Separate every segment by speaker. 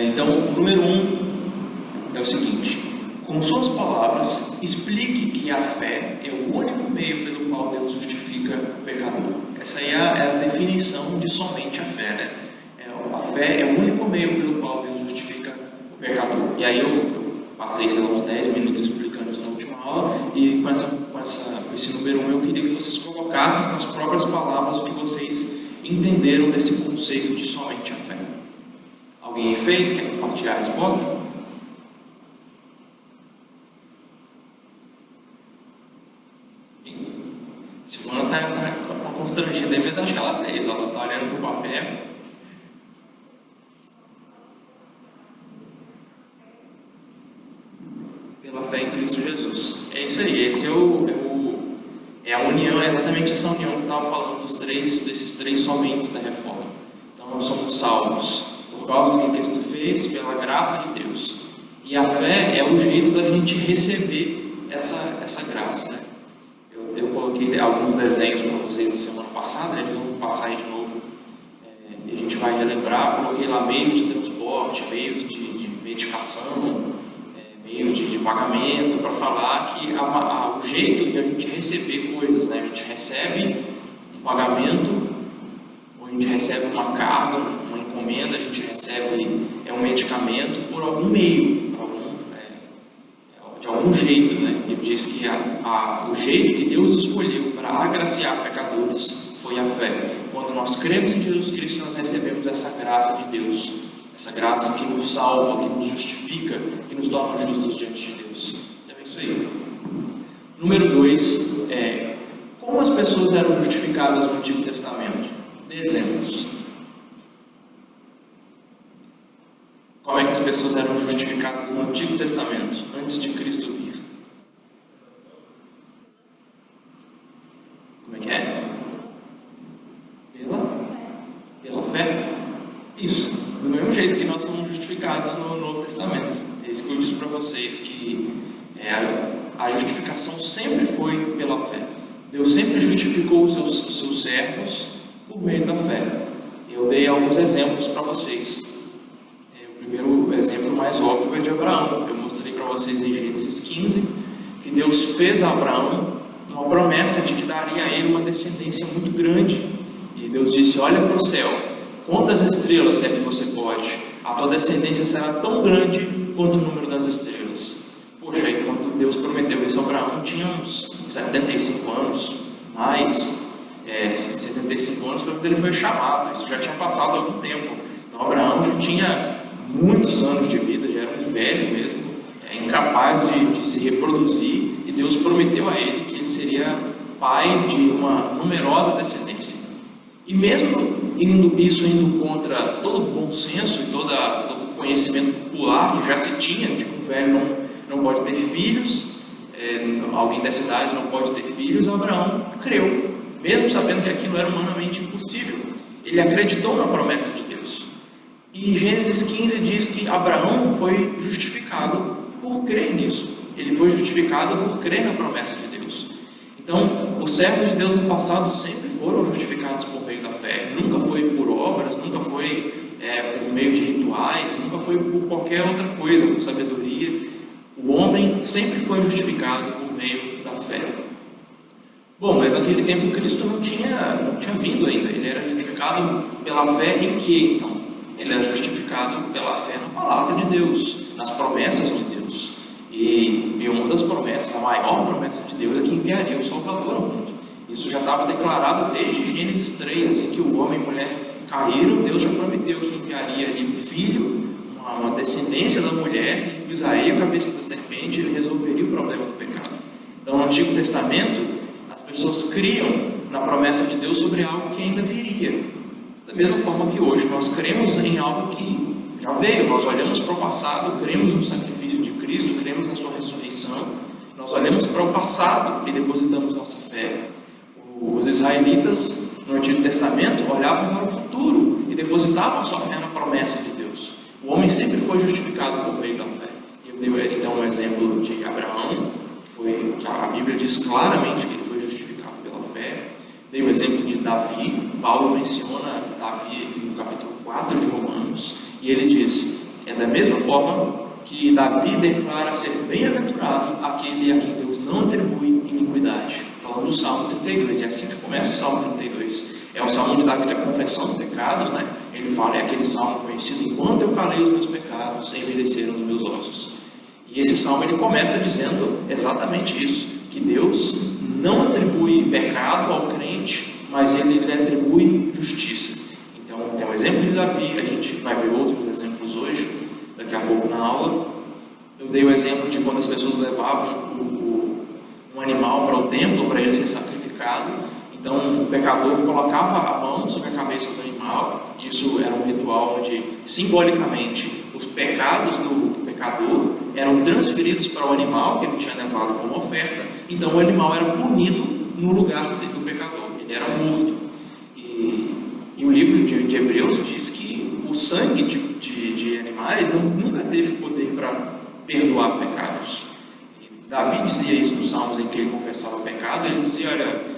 Speaker 1: Então, o número 1 é o seguinte: com suas palavras, explique que a fé é o único meio pelo qual Deus justifica o pecador. Essa aí é a definição de somente a fé, né? A fé é o único meio pelo qual Deus justifica o pecador. E aí eu passei, sei lá, uns 10 minutos explicando isso na última aula, e com esse número 1 eu queria que vocês colocassem com as próprias palavras o que vocês entenderam desse conceito de somente a fé. Alguém fez? Quer compartilhar a resposta? Silvana está constrangida aí, mas acho que ela fez. Ela está olhando para o papel. Pela fé em Cristo Jesus. É isso aí. Esse é a união, é exatamente essa união que estava falando desses três somente da reforma. Então nós somos salvos por causa do que Cristo fez, pela graça de Deus. E a fé é o jeito da gente receber essa graça, né? Eu coloquei alguns desenhos para vocês na semana passada, eles vão passar aí de novo, e a gente vai relembrar. Coloquei lá meios de transporte, meios de medicação, meios de pagamento, para falar que o jeito de a gente receber coisas, né? A gente recebe um pagamento, ou a gente recebe uma carga, uma encomenda, a gente recebe um medicamento por algum meio, de algum jeito, né? Ele diz que o jeito que Deus escolheu para agraciar pecadores foi a fé. Quando nós cremos em Jesus Cristo, nós recebemos essa graça de Deus, essa graça que nos salva, que nos justifica, que nos torna justos diante de Deus. Então é isso aí. Número 2 como as pessoas eram justificadas no Antigo Testamento? Dê exemplos. Como é que as pessoas eram justificadas no Antigo Testamento, antes de Cristo vir? Como é que é? Pela fé? Isso. Do mesmo jeito que nós somos justificados no Novo Testamento. É isso que eu disse para vocês, que a justificação sempre foi pela fé. Deus sempre justificou os seus servos por meio da fé. Eu dei alguns exemplos para vocês. O primeiro exemplo mais óbvio é de Abraão. Eu mostrei para vocês em Gênesis 15 que Deus fez a Abraão uma promessa de que daria a ele uma descendência muito grande. E Deus disse: olha para o céu, quantas estrelas é que você pode? A tua descendência será tão grande quanto o número das estrelas. Poxa, aí quando Deus prometeu isso a Abraão, tinha uns 75 anos, mais 75 anos foi quando ele foi chamado. Isso já tinha passado algum tempo. Então Abraão já tinha muitos anos de vida, já era um velho mesmo, incapaz de se reproduzir, e Deus prometeu a ele que ele seria pai de uma numerosa descendência. E mesmo indo contra todo o bom senso e todo o conhecimento popular que já se tinha de que um velho não pode ter filhos, alguém dessa idade não pode ter filhos, Abraão creu, mesmo sabendo que aquilo era humanamente impossível. Ele acreditou na promessa de Deus. E Gênesis 15 diz que Abraão foi justificado por crer nisso. Ele foi justificado por crer na promessa de Deus. Então, os servos de Deus no passado sempre foram justificados por meio da fé. Nunca foi por obras, nunca foi por meio de rituais, nunca foi por qualquer outra coisa, por sabedoria. O homem sempre foi justificado por meio da fé. Bom, mas naquele tempo Cristo não tinha vindo ainda. Ele era justificado pela fé em quê, então? Ele é justificado pela fé na palavra de Deus, nas promessas de Deus. E uma das promessas, a maior promessa de Deus, é que enviaria o Salvador ao mundo. Isso já estava declarado desde Gênesis 3, assim que o homem e a mulher caíram, Deus já prometeu que enviaria ali um filho, uma descendência da mulher, e pisaria a cabeça da serpente, ele resolveria o problema do pecado. Então, no Antigo Testamento, as pessoas criam na promessa de Deus sobre algo que ainda viria. Da mesma forma que hoje nós cremos em algo que já veio, nós olhamos para o passado, cremos no sacrifício de Cristo, cremos na sua ressurreição, nós olhamos para o passado e depositamos nossa fé. Os israelitas no Antigo Testamento olhavam para o futuro e depositavam sua fé na promessa de Deus. O homem sempre foi justificado por meio da fé. Eu dei então um exemplo de Abraão, que a Bíblia diz claramente que ele foi justificado pela fé. Dei o exemplo de Davi. Paulo menciona Davi no capítulo 4 de Romanos, e ele diz: É da mesma forma que Davi declara ser bem-aventurado aquele a quem Deus não atribui iniquidade. Falando do Salmo 32, é assim que começa o Salmo 32. É o Salmo de Davi da confessão dos pecados, né? Ele fala, é aquele Salmo conhecido, enquanto eu calei os meus pecados, envelheceram os meus ossos. E esse Salmo ele começa dizendo exatamente isso, que Deus não atribui pecado ao crente, mas ele lhe atribui justiça. Então, tem um exemplo de Davi, a gente vai ver outros exemplos hoje, daqui a pouco na aula. Eu dei o exemplo de quando as pessoas levavam um animal para o templo, para ele ser sacrificado. Então, o pecador colocava a mão sobre a cabeça do animal. Isso era um ritual onde, simbolicamente, os pecados do pecador eram transferidos para o animal que ele tinha levado como oferta. Então, o animal era punido no lugar do pecador. Ele era morto. E o livro de Hebreus diz que o sangue de animais nunca teve poder para perdoar pecados. E Davi dizia isso nos Salmos em que ele confessava o pecado. Ele dizia, olha,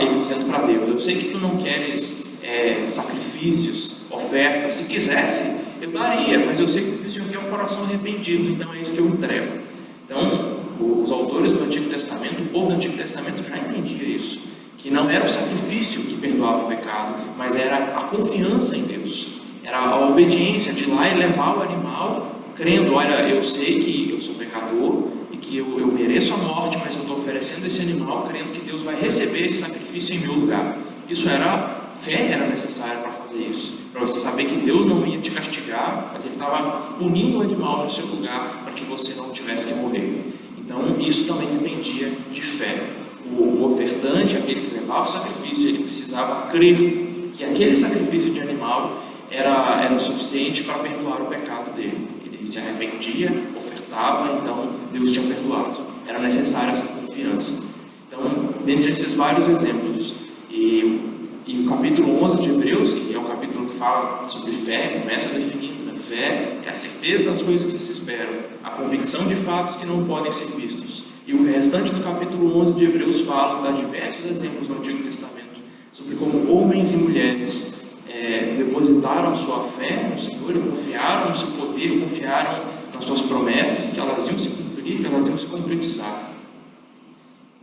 Speaker 1: ele dizendo para Deus, eu sei que tu não queres sacrifícios, ofertas, se quisesse eu daria, mas eu sei que o Senhor quer um coração arrependido, então é isso que eu entrego. Então, os autores do Antigo Testamento, o povo do Antigo Testamento já entendia isso, que não era o sacrifício que perdoava o pecado, mas era a confiança em Deus, era a obediência de ir lá e levar o animal, crendo, olha, eu sei que eu sou pecador e que eu mereço a morte, mas eu estou oferecendo esse animal, crendo que Deus vai receber esse sacrifício em meu lugar. Isso era, fé era necessária para fazer isso, para você saber que Deus não ia te castigar, mas Ele estava punindo o animal no seu lugar para que você não tivesse que morrer. Então, isso também dependia de fé. O ofertante, aquele que levava o sacrifício, ele precisava crer que aquele sacrifício de animal era suficiente para perdoar o pecado dele. Ele se arrependia, ofertava, então Deus tinha perdoado. Era necessária essa confiança. Então, dentre esses vários exemplos, e o capítulo 11 de Hebreus, que é o capítulo que fala sobre fé, começa definindo, né? Fé é a certeza das coisas que se esperam, a convicção de fatos que não podem ser vistos. E o restante do capítulo 11 de Hebreus fala, dá diversos exemplos no Antigo Testamento, sobre como homens e mulheres depositaram sua fé no Senhor e confiaram no seu poder, confiaram nas suas promessas, que elas iam se cumprir, que elas iam se concretizar.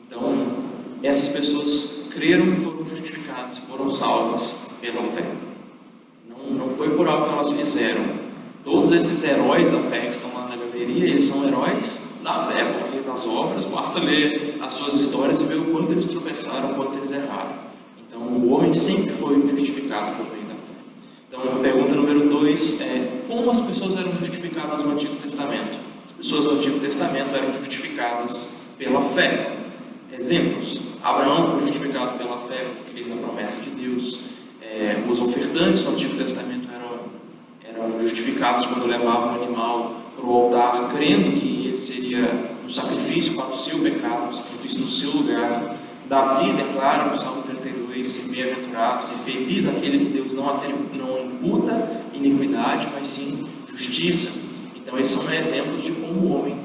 Speaker 1: Então, essas pessoas creram e foram justificadas e foram salvas pela fé. Não foi por algo que elas fizeram. Todos esses heróis da fé que estão lá na galeria, eles são heróis da fé, porque das obras, basta ler as suas histórias e ver o quanto eles tropeçaram, o quanto eles erraram. Então, o homem sempre foi justificado por meio da fé. Então, a pergunta número 2 é: como as pessoas eram justificadas no Antigo Testamento? As pessoas no Antigo Testamento eram justificadas pela fé. Exemplos: Abraão foi justificado pela fé por crer na promessa de Deus. Os ofertantes no Antigo Testamento eram justificados quando levavam o animal para o altar, crendo que ele seria um sacrifício para o seu pecado, um sacrifício no seu lugar. Davi declara no Salmo 32, ser bem-aventurado, ser feliz aquele que Deus não imputa iniquidade, mas sim justiça. Então esses são exemplos de como o homem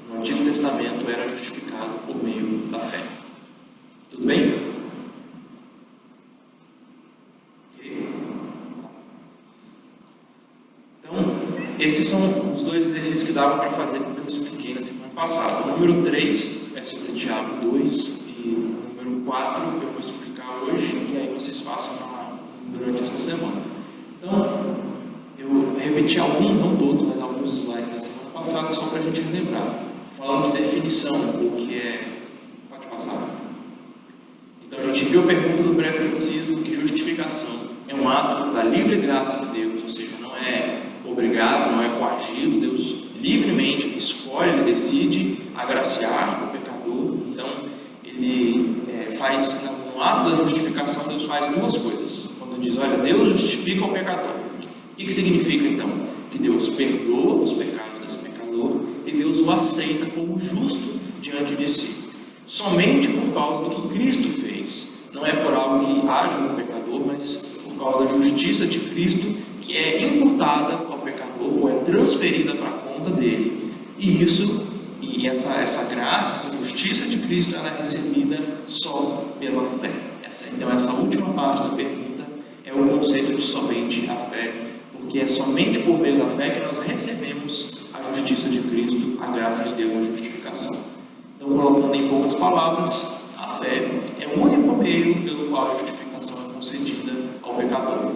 Speaker 1: no Antigo Testamento era justificado por meio da fé. Tudo bem? Então, esses são os 2 exercícios que dava para fazer, porque eu expliquei na semana passada. O número 3 é sobre Tiago 2 e o número 4 eu vou explicar hoje e aí vocês façam durante esta semana. Então, eu repeti alguns, não todos, mas alguns slides da semana passada só para a gente relembrar. Falando de definição, o que é... Pode passar. Então, a gente viu a pergunta do breve catecismo que justificação é um ato da livre graça de Deus, ou seja, não é obrigado, não é coagido. Deus livremente escolhe, ele decide agraciar o pecador. Então, ele faz, no ato da justificação, Deus faz 2 coisas. Quando diz, olha, Deus justifica o pecador. O que significa, então? Que Deus perdoa os pecados desse pecador e Deus o aceita como justo diante de si. Somente por causa do que Cristo fez. Não é por algo que haja no pecador, mas por causa da justiça de Cristo, que é imputada ao pecador ou é transferida para a conta dele. E essa graça, essa justiça de Cristo, ela é recebida só pela fé. Então essa última parte da pergunta é o conceito de somente a fé, porque é somente somente por meio da fé que nós recebemos a justiça de Cristo, a graça de Deus na justificação. Então, colocando em poucas palavras, a fé é o único meio pelo qual a justificação é concedida ao pecador.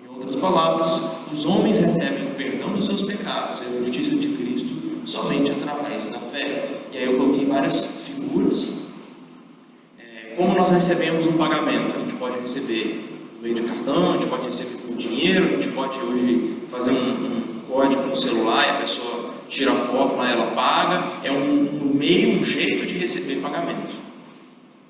Speaker 1: Em outras palavras, os homens recebem o perdão dos seus pecados e a justiça de Cristo somente através da fé. E aí eu coloquei várias figuras. Como nós recebemos um pagamento? A gente pode receber no meio de cartão, a gente pode receber por dinheiro, a gente pode hoje fazer um código no celular e a pessoa tira a foto, lá ela paga. É um meio, um jeito de receber pagamento.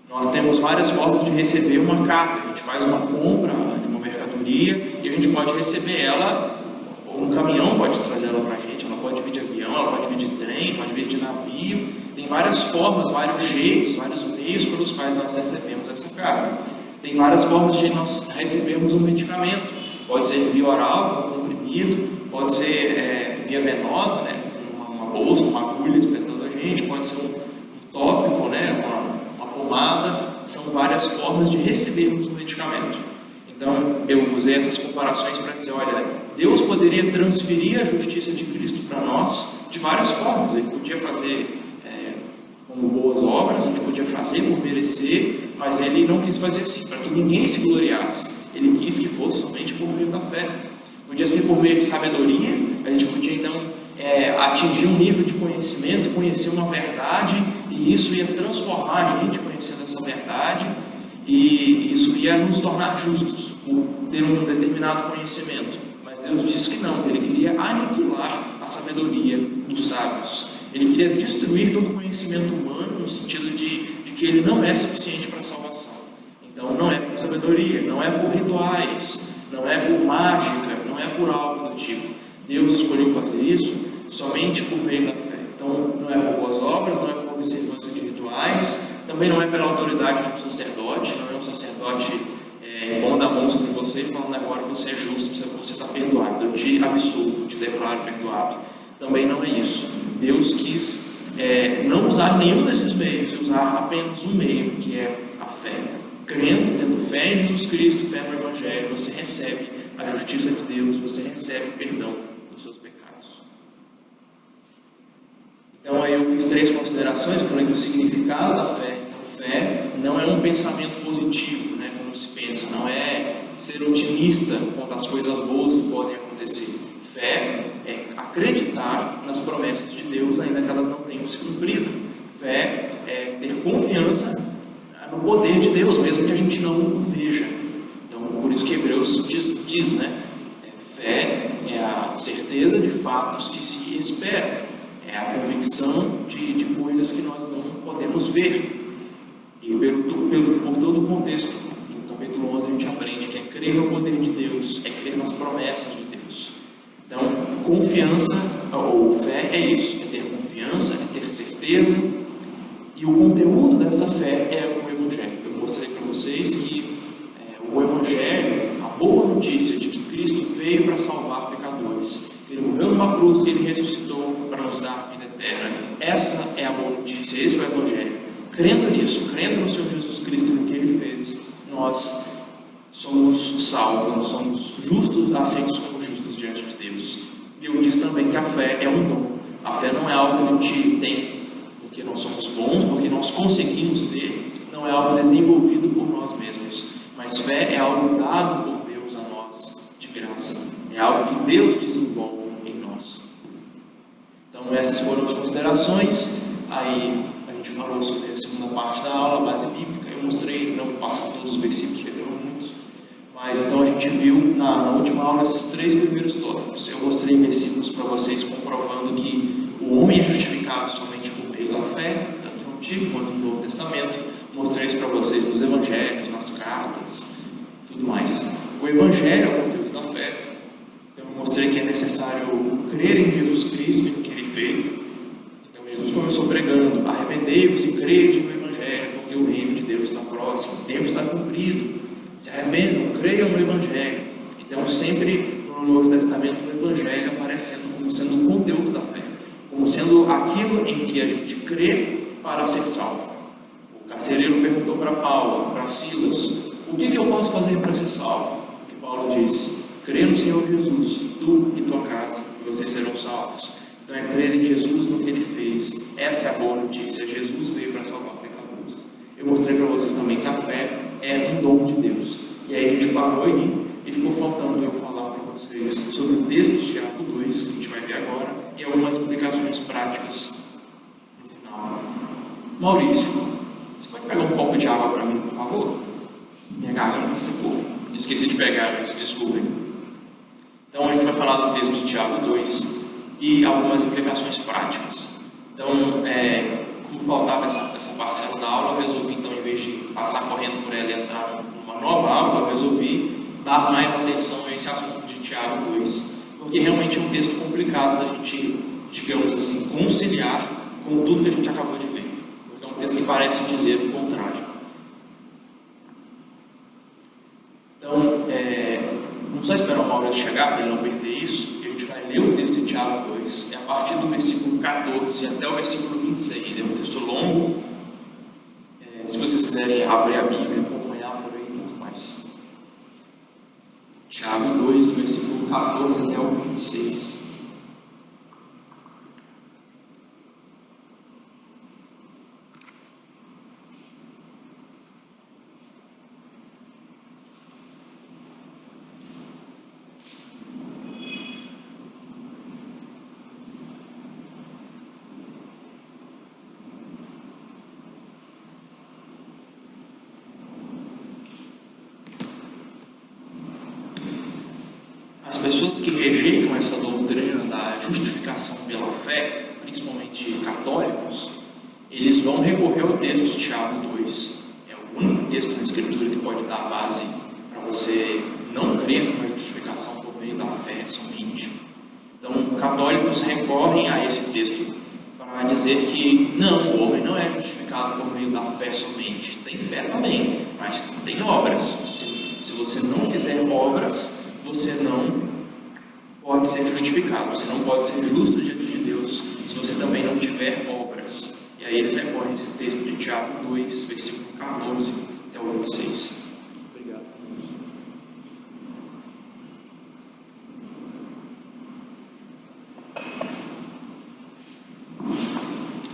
Speaker 1: Nós temos várias formas de receber uma carta. A gente faz uma compra de uma mercadoria e a gente pode receber ela, ou um caminhão pode trazer ela para a gente, ela pode vir de avião, ela pode vir de trem, pode vir de navio. Tem várias formas, vários jeitos, vários meios pelos quais nós recebemos essa carta. Tem várias formas de nós recebermos um medicamento. Pode ser via oral, um comprimido, pode ser via venosa, né, uma bolsa, uma agulha espetando a gente, pode ser um tópico, né, uma pomada. São várias formas de recebermos um medicamento. Então, eu usei essas comparações para dizer, olha, Deus poderia transferir a justiça de Cristo para nós de várias formas. Ele podia fazer como boas obras, a gente podia fazer por merecer, mas Ele não quis fazer assim, para que ninguém se gloriasse. Ele quis que fosse somente por meio da fé. Podia ser por meio de sabedoria, a gente podia então atingir um nível de conhecimento, conhecer uma verdade, e isso ia transformar a gente conhecendo essa verdade, e isso ia nos tornar justos por ter um determinado conhecimento. Mas Deus disse que não, Ele queria aniquilar a sabedoria dos sábios. Ele queria destruir todo o conhecimento humano no sentido de que ele não é suficiente para a salvação. Então não é por sabedoria, não é por rituais, não é por mágica, não é por algo do tipo. Deus escolheu fazer isso somente por meio da fé. Então não é por boas obras, não é por observância de rituais, também não é pela autoridade de um sacerdote, não é um sacerdote impondo a mão sobre você e falando agora você é justo, você está perdoado, eu te absolvo, te declaro perdoado. Também não é isso. Deus quis não usar nenhum desses meios, usar apenas um meio, que é a fé. Crendo, tendo fé em Jesus Cristo, fé no Evangelho, você recebe a justiça de Deus, você recebe o perdão dos seus pecados. Então aí eu fiz 3 considerações, eu falei do significado da fé. Então fé não é um pensamento positivo, né, como se pensa, não é ser otimista quanto às coisas boas que podem acontecer. Fé é acreditar nas promessas de Deus, ainda que elas não tenham se cumprido. Fé é ter confiança no poder de Deus, mesmo que a gente não o veja. Então, por isso que Hebreus diz, né? Fé é a certeza de fatos que se esperam. É a convicção de coisas que nós não podemos ver. E por todo o contexto do capítulo 11 a gente aprende que é crer no poder de Deus, é crer nas promessas de Deus. Então, confiança ou fé é isso, é ter confiança, é ter certeza, e o conteúdo dessa fé é o Evangelho. Eu mostrei para vocês que o Evangelho, a boa notícia de que Cristo veio para salvar pecadores, que Ele morreu numa cruz, que Ele ressuscitou para nos dar a vida eterna. Essa é a boa notícia, esse é o Evangelho. Crendo nisso, crendo no Senhor Jesus Cristo, no que Ele fez, nós somos salvos, nós somos justos, aceitos como justos diante de Deus. E eu disse também que a fé é um dom. A fé não é algo que a gente tem porque nós somos bons, porque nós conseguimos ter. Não é algo desenvolvido por nós mesmos. Mas fé é algo dado por Deus a nós de graça. É algo que Deus desenvolve em nós. Então essas foram as considerações. Aí a gente falou sobre a segunda parte da aula, a base bíblica. Eu mostrei, não vou passar todos os versículos, porque foram muitos. Mas então a gente viu na última aula esses 3 primeiros tópicos. Eu mostrei versículos para vocês comprovando que o homem é justificado somente por meio da fé, tanto no Antigo quanto no Novo Testamento. Mostrei isso para vocês nos Evangelhos, nas cartas, tudo mais. O Evangelho é o conteúdo da fé. Então eu mostrei que é necessário crer em Jesus Cristo e no que Ele fez. Então Jesus começou pregando: arrependei-vos e crede no Evangelho, porque o reino de Deus está próximo, o tempo está cumprido. Se arrependam, creiam no Evangelho. Então sempre no Novo Testamento o Evangelho aparecendo como sendo o conteúdo da fé, como sendo aquilo em que a gente crê para ser salvo. O carcereiro perguntou para Paulo, para Silas: o que eu posso fazer para ser salvo? O que Paulo disse: crê no Senhor Jesus, tu e tua casa, e vocês serão salvos. Então é crer em Jesus, no que Ele fez. Essa é a boa notícia. Jesus veio para salvar pecadores. Eu mostrei para vocês também que a fé é um dom de Deus. E aí a gente parou aí e ficou faltando eu falar para vocês sobre o texto de Tiago 2, que a gente vai ver agora, e algumas implicações práticas no final. Maurício, você pode pegar um copo de água para mim, por favor? Minha garganta secou. Esqueci de pegar isso, desculpem. Então a gente vai falar do texto de Tiago 2 e algumas implicações práticas. Então, como faltava essa parcela da aula, eu resolvi, então, em vez de passar correndo por ela e entrar numa nova aula, eu resolvi dar mais atenção a esse assunto de Tiago 2, porque realmente é um texto complicado da gente, digamos assim, conciliar com tudo que a gente acabou de ver, porque é um texto que parece dizer o contrário. Então, vamos só esperar o Maurício chegar para ele não perder isso, e a gente vai ler o texto de Tiago 2, a partir do versículo 14 até o versículo 26, é um texto longo. Se vocês quiserem abrir a Bíblia, acompanhar por aí, tanto faz. Tiago 2, do versículo 14 até o 26. As pessoas que rejeitam essa doutrina da justificação pela fé, principalmente católicos, eles vão recorrer ao texto de Tiago 2. É o único texto na Escritura que pode dar base para você não crer numa justificação por meio da fé somente. Então, católicos recorrem a esse texto para dizer que não, o homem não é justificado por meio da fé somente. Tem fé também, mas tem obras. Se você não fizer obras, você não pode ser justificado, você não pode ser justo diante de Deus se você também não tiver obras. E aí eles recorrem a esse texto de Tiago 2, versículo 14 até o 26. Obrigado.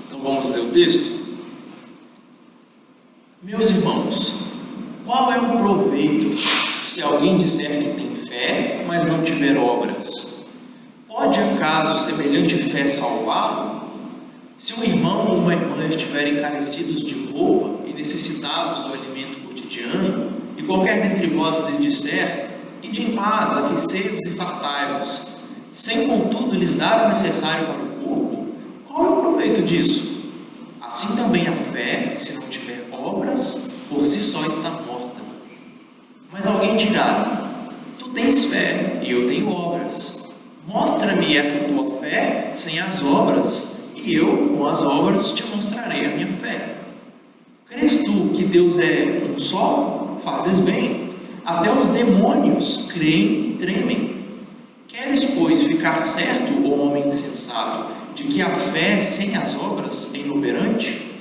Speaker 1: Então vamos ler o texto? Meus irmãos, qual é o proveito se alguém disser que tem fé, mas não tiver obras? Pode acaso semelhante fé salvá-lo? Se um irmão ou uma irmã estiverem carecidos de roupa e necessitados do alimento cotidiano, e qualquer dentre vós lhes disser: ide em paz, aquecei-vos e fartai-vos, sem contudo lhes dar o necessário para o corpo, qual é o proveito disso? Assim também a fé, se não tiver obras, por si só está morta. Mas alguém dirá: tu tens fé e eu tenho obras. Mostra-me essa tua fé sem as obras, e eu, com as obras, te mostrarei a minha fé. Crês tu que Deus é um só? Fazes bem. Até os demônios creem e tremem. Queres, pois, ficar certo, ó homem insensato, de que a fé sem as obras é inoperante?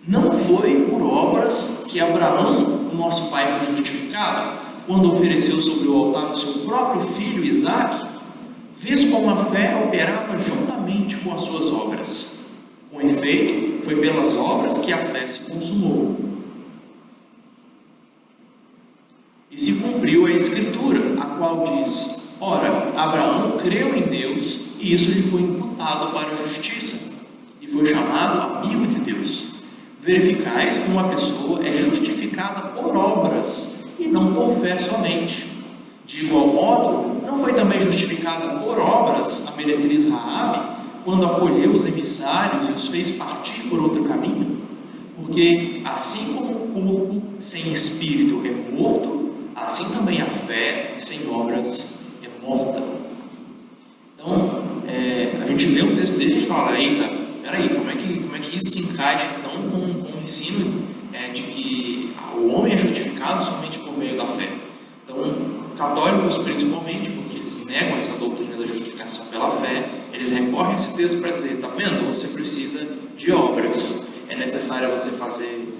Speaker 1: Não foi por obras que Abraão, o nosso pai, foi justificado, quando ofereceu sobre o altar o seu próprio filho Isaque? Vês como a fé operava juntamente com as suas obras. Com efeito, foi pelas obras que a fé se consumou. E se cumpriu a Escritura, a qual diz: ora, Abraão creu em Deus, e isso lhe foi imputado para a justiça, e foi chamado amigo de Deus. Verificais como a pessoa é justificada por obras, e não por fé somente. De igual modo, não foi também justificada por obras a meretriz Raabe, quando acolheu os emissários e os fez partir por outro caminho? Porque assim como o corpo sem espírito é morto, assim também a fé sem obras é morta. Então, a gente lê o texto dele e fala: eita, peraí, como é que isso se encaixa então com o ensino de que o homem é justificado somente por meio da fé? Então, católicos principalmente, porque eles negam essa doutrina da justificação pela fé, eles recorrem a esse texto para dizer: está vendo? Você precisa de obras, é necessário você fazer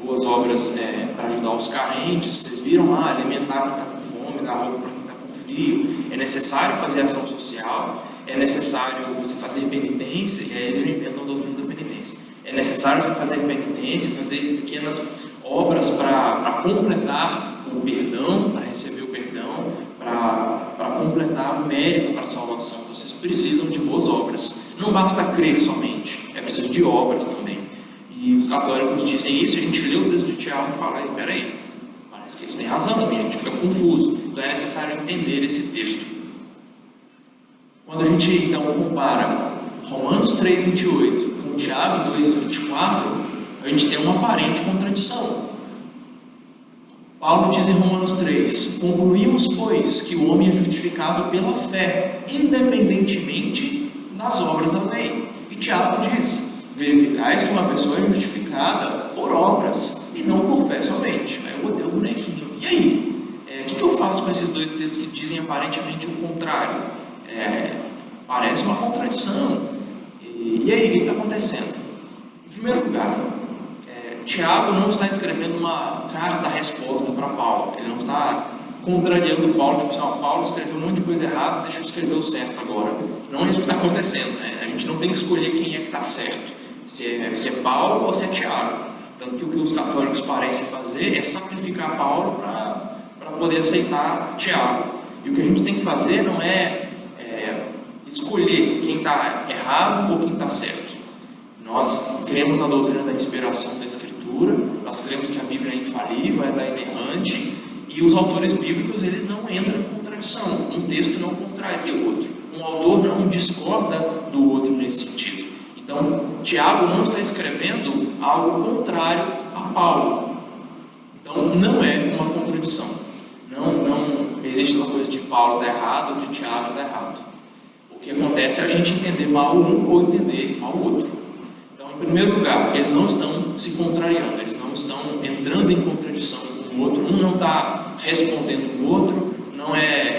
Speaker 1: boas obras para ajudar os carentes. Vocês viram lá, alimentar quem está com fome, dar roupa para quem está com convívio, é necessário fazer ação social, é necessário você fazer penitência, e aí eles inventam a doutrina da penitência. É necessário você fazer penitência, fazer pequenas obras para completar o perdão, para receber o perdão, para completar o mérito para a salvação. Vocês precisam de boas obras. Não basta crer somente, é preciso de obras também. E os católicos dizem isso, a gente lê o texto de Tiago e fala, peraí, parece que eles têm razão, a gente fica confuso. Então é necessário entender esse texto. Quando a gente então compara Romanos 3,28 com Tiago 2,24, a gente tem uma aparente contradição. Paulo diz em Romanos 3: concluímos, pois, que o homem é justificado pela fé, independentemente das obras da lei. E Tiago diz: verificais que uma pessoa é justificada por obras e não por fé somente. Aí eu botei o bonequinho. E aí? O que eu faço com esses dois textos que dizem aparentemente o contrário? Parece uma contradição. E aí, o que está acontecendo? Em primeiro lugar, Tiago não está escrevendo uma carta-resposta para Paulo. Ele não está contrariando Paulo, tipo assim, Paulo escreveu um monte de coisa errada, deixa eu escrever o certo agora. Não é isso que está acontecendo, né? A gente não tem que escolher quem é que está certo, se é Paulo ou se é Tiago. Tanto que o que os católicos parecem fazer é sacrificar Paulo para poder aceitar Tiago. E o que a gente tem que fazer não é escolher quem está errado ou quem está certo. Nós cremos na doutrina da inspiração da Escritura, nós cremos que a Bíblia é infalível, é inerrante, e os autores bíblicos eles não entram em contradição. Um texto não contraria o outro, um autor não discorda do outro nesse sentido. Então, Tiago não está escrevendo algo contrário a Paulo. Então, não é uma contradição. Não existe uma coisa de Paulo está errado ou de Tiago está errado. O que acontece é a gente entender mal um ou entender mal o outro. Então, em primeiro lugar, eles não estão se contrariando, eles não estão entrando em contradição com o outro, um não está respondendo o outro,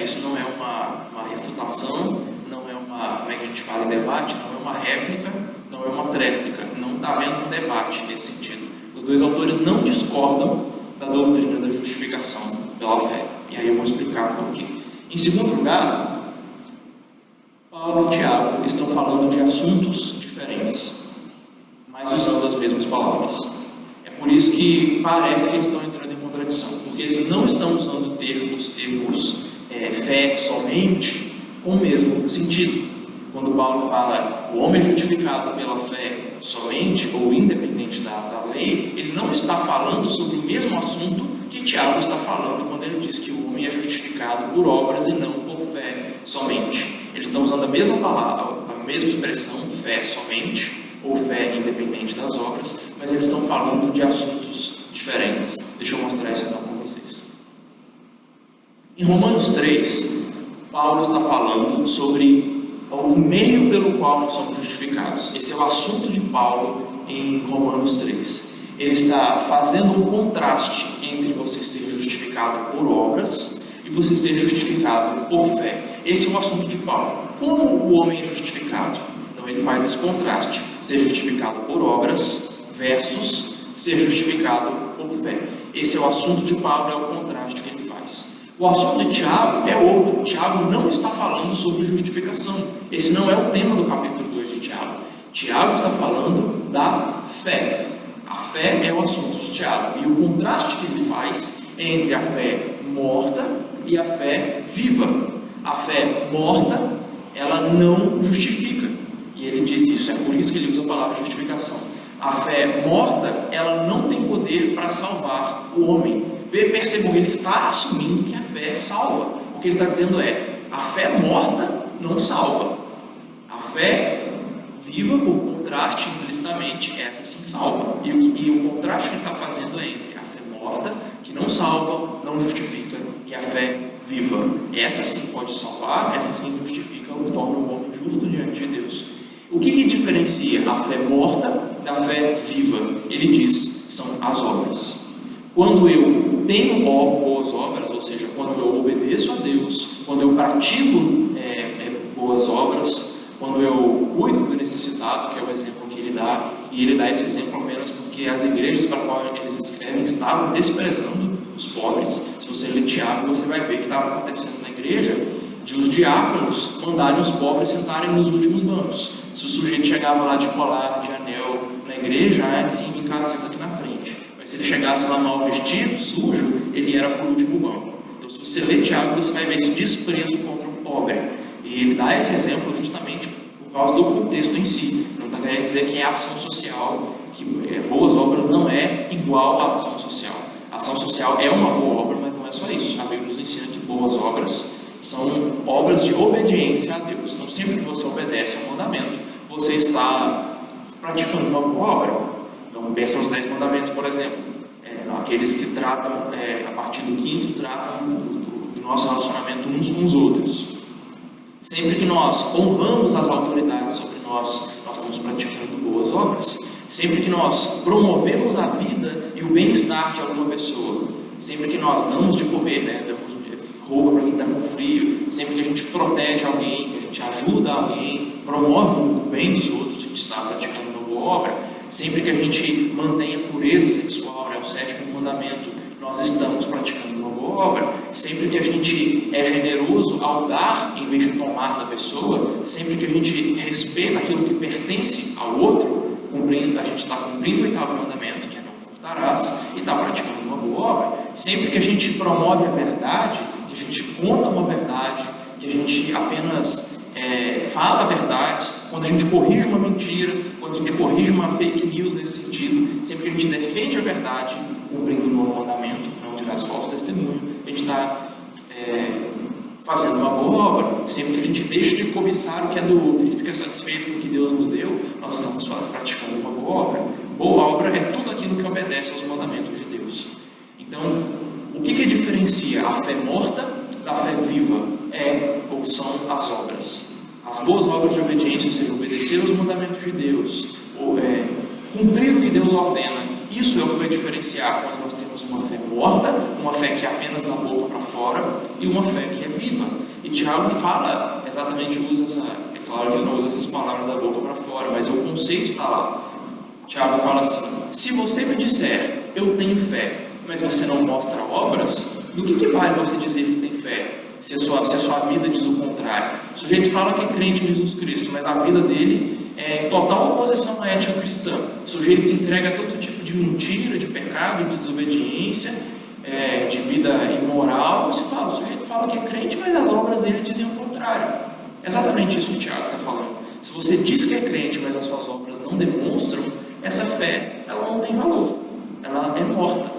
Speaker 1: isso não é uma refutação, não é como é que a gente fala em debate, não é uma réplica, não é uma tréplica, não está havendo um debate nesse sentido. Os dois autores não discordam da doutrina da justificação pela fé, e aí eu vou explicar por quê. Em segundo lugar, Paulo e Tiago estão falando de assuntos diferentes, mas usando as mesmas palavras. É por isso que parece que eles estão entrando em contradição, porque eles não estão usando os termos fé somente com o mesmo sentido. Quando Paulo fala o homem é justificado pela fé somente ou independente da lei, ele não está falando sobre o mesmo assunto que Tiago está falando quando ele diz que o homem é justificado por obras e não por fé somente. Eles estão usando a mesma palavra, a mesma expressão, fé somente, ou fé independente das obras, mas eles estão falando de assuntos diferentes. Deixa eu mostrar isso então com vocês. Em Romanos 3, Paulo está falando sobre o meio pelo qual nós somos justificados. Esse é o assunto de Paulo em Romanos 3. Ele está fazendo um contraste entre você ser justificado por obras e você ser justificado por fé. Esse é o assunto de Paulo. Como o homem é justificado? Então ele faz esse contraste. Ser justificado por obras versus ser justificado por fé. Esse é o assunto de Paulo, é o contraste que ele faz. O assunto de Tiago é outro. Tiago não está falando sobre justificação. Esse não é o tema do capítulo 2 de Tiago. Tiago está falando da fé. A fé é o assunto de Tiago. E o contraste que ele faz é entre a fé morta e a fé viva. A fé morta, ela não justifica. E ele diz isso, é por isso que ele usa a palavra justificação. A fé morta, ela não tem poder para salvar o homem. Percebam, ele está assumindo que a fé salva. O que ele está dizendo é, a fé morta não salva. A fé viva, por contraste, implicitamente, essa sim salva. E o contraste que ele está fazendo é entre a fé morta, que não salva, não justifica, e a fé viva. Essa sim pode salvar, essa sim justifica, o torna o homem justo diante de Deus. O que diferencia a fé morta da fé viva? Ele diz, são as obras. Quando eu tenho boas obras, ou seja, quando eu obedeço a Deus, quando eu pratico boas obras, quando eu cuido do necessitado, que é o exemplo que ele dá, e ele dá esse exemplo apenas porque as igrejas para as quais eles escrevem estavam desprezando os pobres. Se você ler Tiago, você vai ver que estava acontecendo na igreja igreja, de os diáconos mandarem os pobres sentarem nos últimos bancos. Se o sujeito chegava lá de colar, de anel na igreja, sim, vem cá, senta aqui na frente. Mas se ele chegasse lá mal vestido, sujo, ele era por último banco. Então, se você ler Tiago, você vai ver esse desprezo contra o pobre. E ele dá esse exemplo justamente por causa do contexto em si. Não está querendo dizer que é ação social, que boas obras não é igual à ação social. A ação social é uma boa obra, mas não é só isso. A Bíblia nos ensina que boas obras são obras de obediência a Deus. Então, sempre que você obedece ao mandamento, você está praticando uma boa obra. Então, pensa nos 10 mandamentos, por exemplo. Aqueles que tratam, a partir do 5º, tratam do nosso relacionamento uns com os outros. Sempre que nós honramos as autoridades sobre nós, nós estamos praticando boas obras. Sempre que nós promovemos a vida e o bem-estar de alguma pessoa, sempre que nós damos de comer, damos roupa para quem está com frio, sempre que a gente protege alguém, que a gente ajuda alguém, promove o bem dos outros, a gente está praticando uma boa obra. Sempre que a gente mantém a pureza sexual, o 7º mandamento, nós estamos praticando uma boa obra. Sempre que a gente é generoso ao dar, em vez de tomar da pessoa, sempre que a gente respeita aquilo que pertence ao outro, a gente está cumprindo o 8º mandamento, que é não furtarás, e está praticando uma boa obra. Sempre que a gente promove a verdade, que a gente conta uma verdade, que a gente apenas fala verdades, quando a gente corrige uma mentira, quando a gente corrige uma fake news nesse sentido, sempre que a gente defende a verdade, cumprindo o 9º mandamento, não dirás falso testemunho, a gente está fazendo uma boa obra. Sempre que a gente deixa de cobiçar o que é do outro e fica satisfeito com o que Deus nos deu, nós estamos praticando uma boa obra. Boa obra é tudo aquilo que obedece aos mandamentos de Deus. Então, o que diferencia a fé morta da fé viva ou são as obras. As boas obras de obediência, ou seja, obedecer aos mandamentos de Deus, ou cumprir o que Deus ordena. Isso é o que vai diferenciar quando nós temos uma fé morta, uma fé que é apenas da boca para fora, e uma fé que é viva. E Tiago fala, exatamente é claro que ele não usa essas palavras da boca para fora, mas o conceito está lá. Tiago fala assim: se você me disser, eu tenho fé, mas você não mostra obras, do que vale você dizer que tem fé, se a sua vida diz o contrário? O sujeito fala que é crente em Jesus Cristo, mas a vida dele é em total oposição à ética cristã. O sujeito se entrega a todo tipo de mentira, de pecado, de desobediência, de vida imoral. O sujeito fala que é crente, mas as obras dele dizem o contrário. É exatamente isso que o Tiago está falando. Se você diz que é crente, mas as suas obras não demonstram, essa fé ela não tem valor, ela é morta.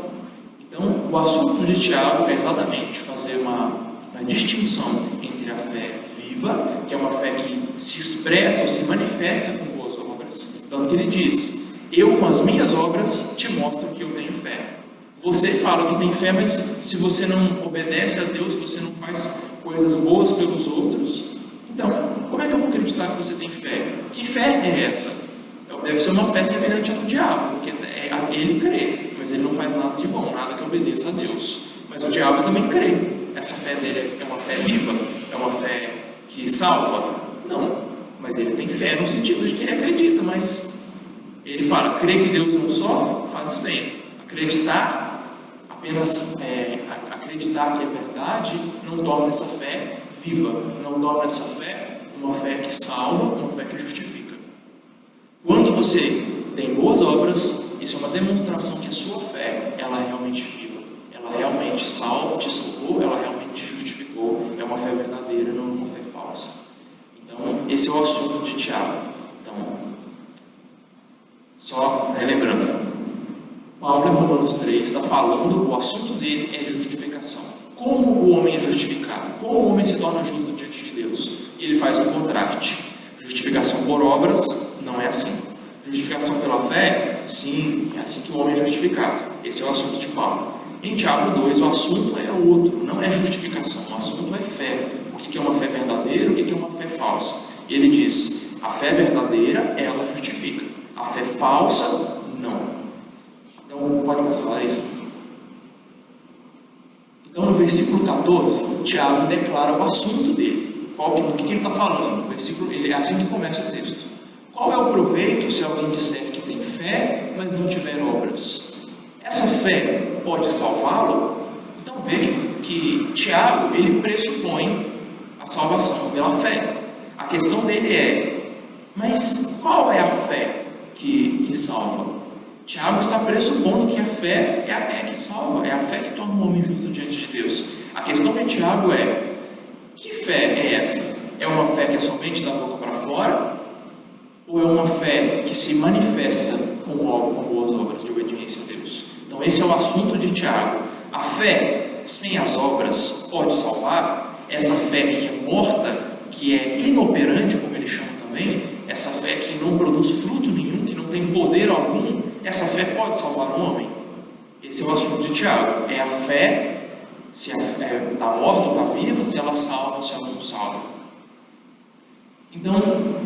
Speaker 1: Então, o assunto de Tiago é exatamente fazer uma distinção entre a fé viva, que é uma fé que se expressa ou se manifesta com boas obras. Tanto que ele diz: eu com as minhas obras te mostro que eu tenho fé. Você fala que tem fé, mas se você não obedece a Deus, você não faz coisas boas pelos outros, então, como é que eu vou acreditar que você tem fé? Que fé é essa? Deve ser uma fé semelhante à do diabo, porque ele crê, mas ele não faz nada de bom, nada que obedeça a Deus. Mas o diabo também crê. Essa fé dele é uma fé viva? É uma fé que salva? Não, mas ele tem fé no sentido de que ele acredita, mas ele fala: crê que Deus é um só, faz bem. Acreditar, apenas acreditar que é verdade, não torna essa fé viva, não torna essa fé uma fé que salva, uma fé que justifica. Quando você tem boas obras, isso é uma demonstração que a sua fé ela é realmente viva, ela realmente te salvou, ela realmente te justificou, é uma fé verdadeira, não uma fé falsa. Então, esse é o assunto de Tiago. Então, só relembrando, Paulo em Romanos 3 está falando, o assunto dele é justificação. Como o homem é justificado? Como o homem se torna justo diante de Deus? E ele faz um contraste. Justificação por obras não é assim. Justificação pela fé, sim, é assim que o homem é justificado. Esse é o assunto de Paulo. Em Tiago 2, o assunto é outro, não é justificação, o assunto é fé. O que é uma fé verdadeira, o que é uma fé falsa? E ele diz: a fé verdadeira, ela justifica. A fé falsa, não. Então, pode passar isso. Então, no versículo 14, Tiago declara o assunto dele. Do que ele está falando? É assim que começa o texto. Qual é o proveito se alguém disser que tem fé, mas não tiver obras? Essa fé pode salvá-lo? Então vê que Tiago, ele pressupõe a salvação pela fé. A questão dele é, mas qual é a fé que salva? Tiago está pressupondo que a fé é a fé que salva, é a fé que torna o homem justo diante de Deus. A questão de Tiago é, que fé é essa? É uma fé que é somente da boca para fora? Ou é uma fé que se manifesta com boas obras de obediência a Deus? Então esse é o assunto de Tiago. A fé sem as obras pode salvar? Essa fé que é morta, que é inoperante, como ele chama também, essa fé que não produz fruto nenhum, que não tem poder algum, essa fé pode salvar o homem? Esse é o assunto de Tiago. É a fé, se está morta ou está viva, se ela salva ou se ela não salva. Então,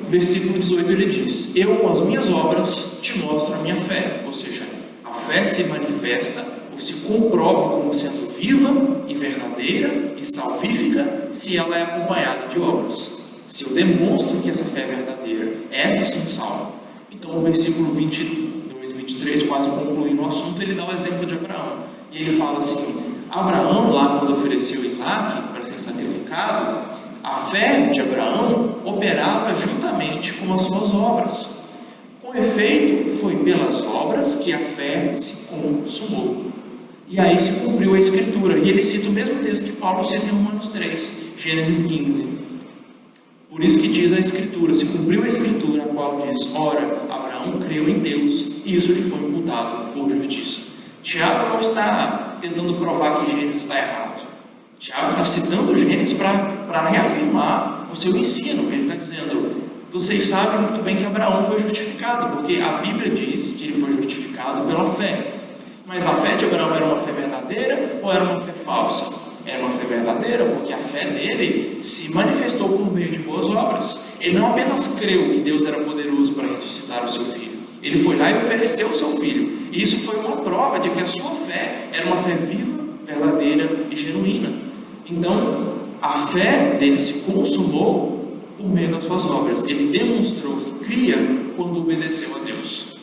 Speaker 1: versículo 18 ele diz: eu com as minhas obras te mostro a minha fé. Ou seja, a fé se manifesta ou se comprova como sendo viva e verdadeira e salvífica se ela é acompanhada de obras. Se eu demonstro que essa fé é verdadeira, essa sim salva. Então o versículo 22, 23, quase concluindo o assunto, ele dá o exemplo de Abraão. E ele fala assim: Abraão, lá quando ofereceu Isaque para ser sacrificado, a fé de Abraão operava juntamente com as suas obras. Com efeito, foi pelas obras que a fé se consumou. E aí se cumpriu a Escritura. E ele cita o mesmo texto que Paulo cita em Romanos 3, Gênesis 15. Por isso que diz a Escritura, se cumpriu a Escritura, a qual diz: ora, Abraão creu em Deus, e isso lhe foi imputado por justiça. Tiago não está tentando provar que Gênesis está errado. Tiago está citando Gênesis para reafirmar o seu ensino. Ele está dizendo: vocês sabem muito bem que Abraão foi justificado, porque a Bíblia diz que ele foi justificado pela fé. Mas a fé de Abraão era uma fé verdadeira ou era uma fé falsa? Era uma fé verdadeira, porque a fé dele se manifestou por meio de boas obras. Ele não apenas creu que Deus era poderoso para ressuscitar o seu filho, ele foi lá e ofereceu o seu filho. E isso foi uma prova de que a sua fé era uma fé viva, verdadeira e genuína. Então, a fé dele se consumou por meio das suas obras. Ele demonstrou que cria quando obedeceu a Deus.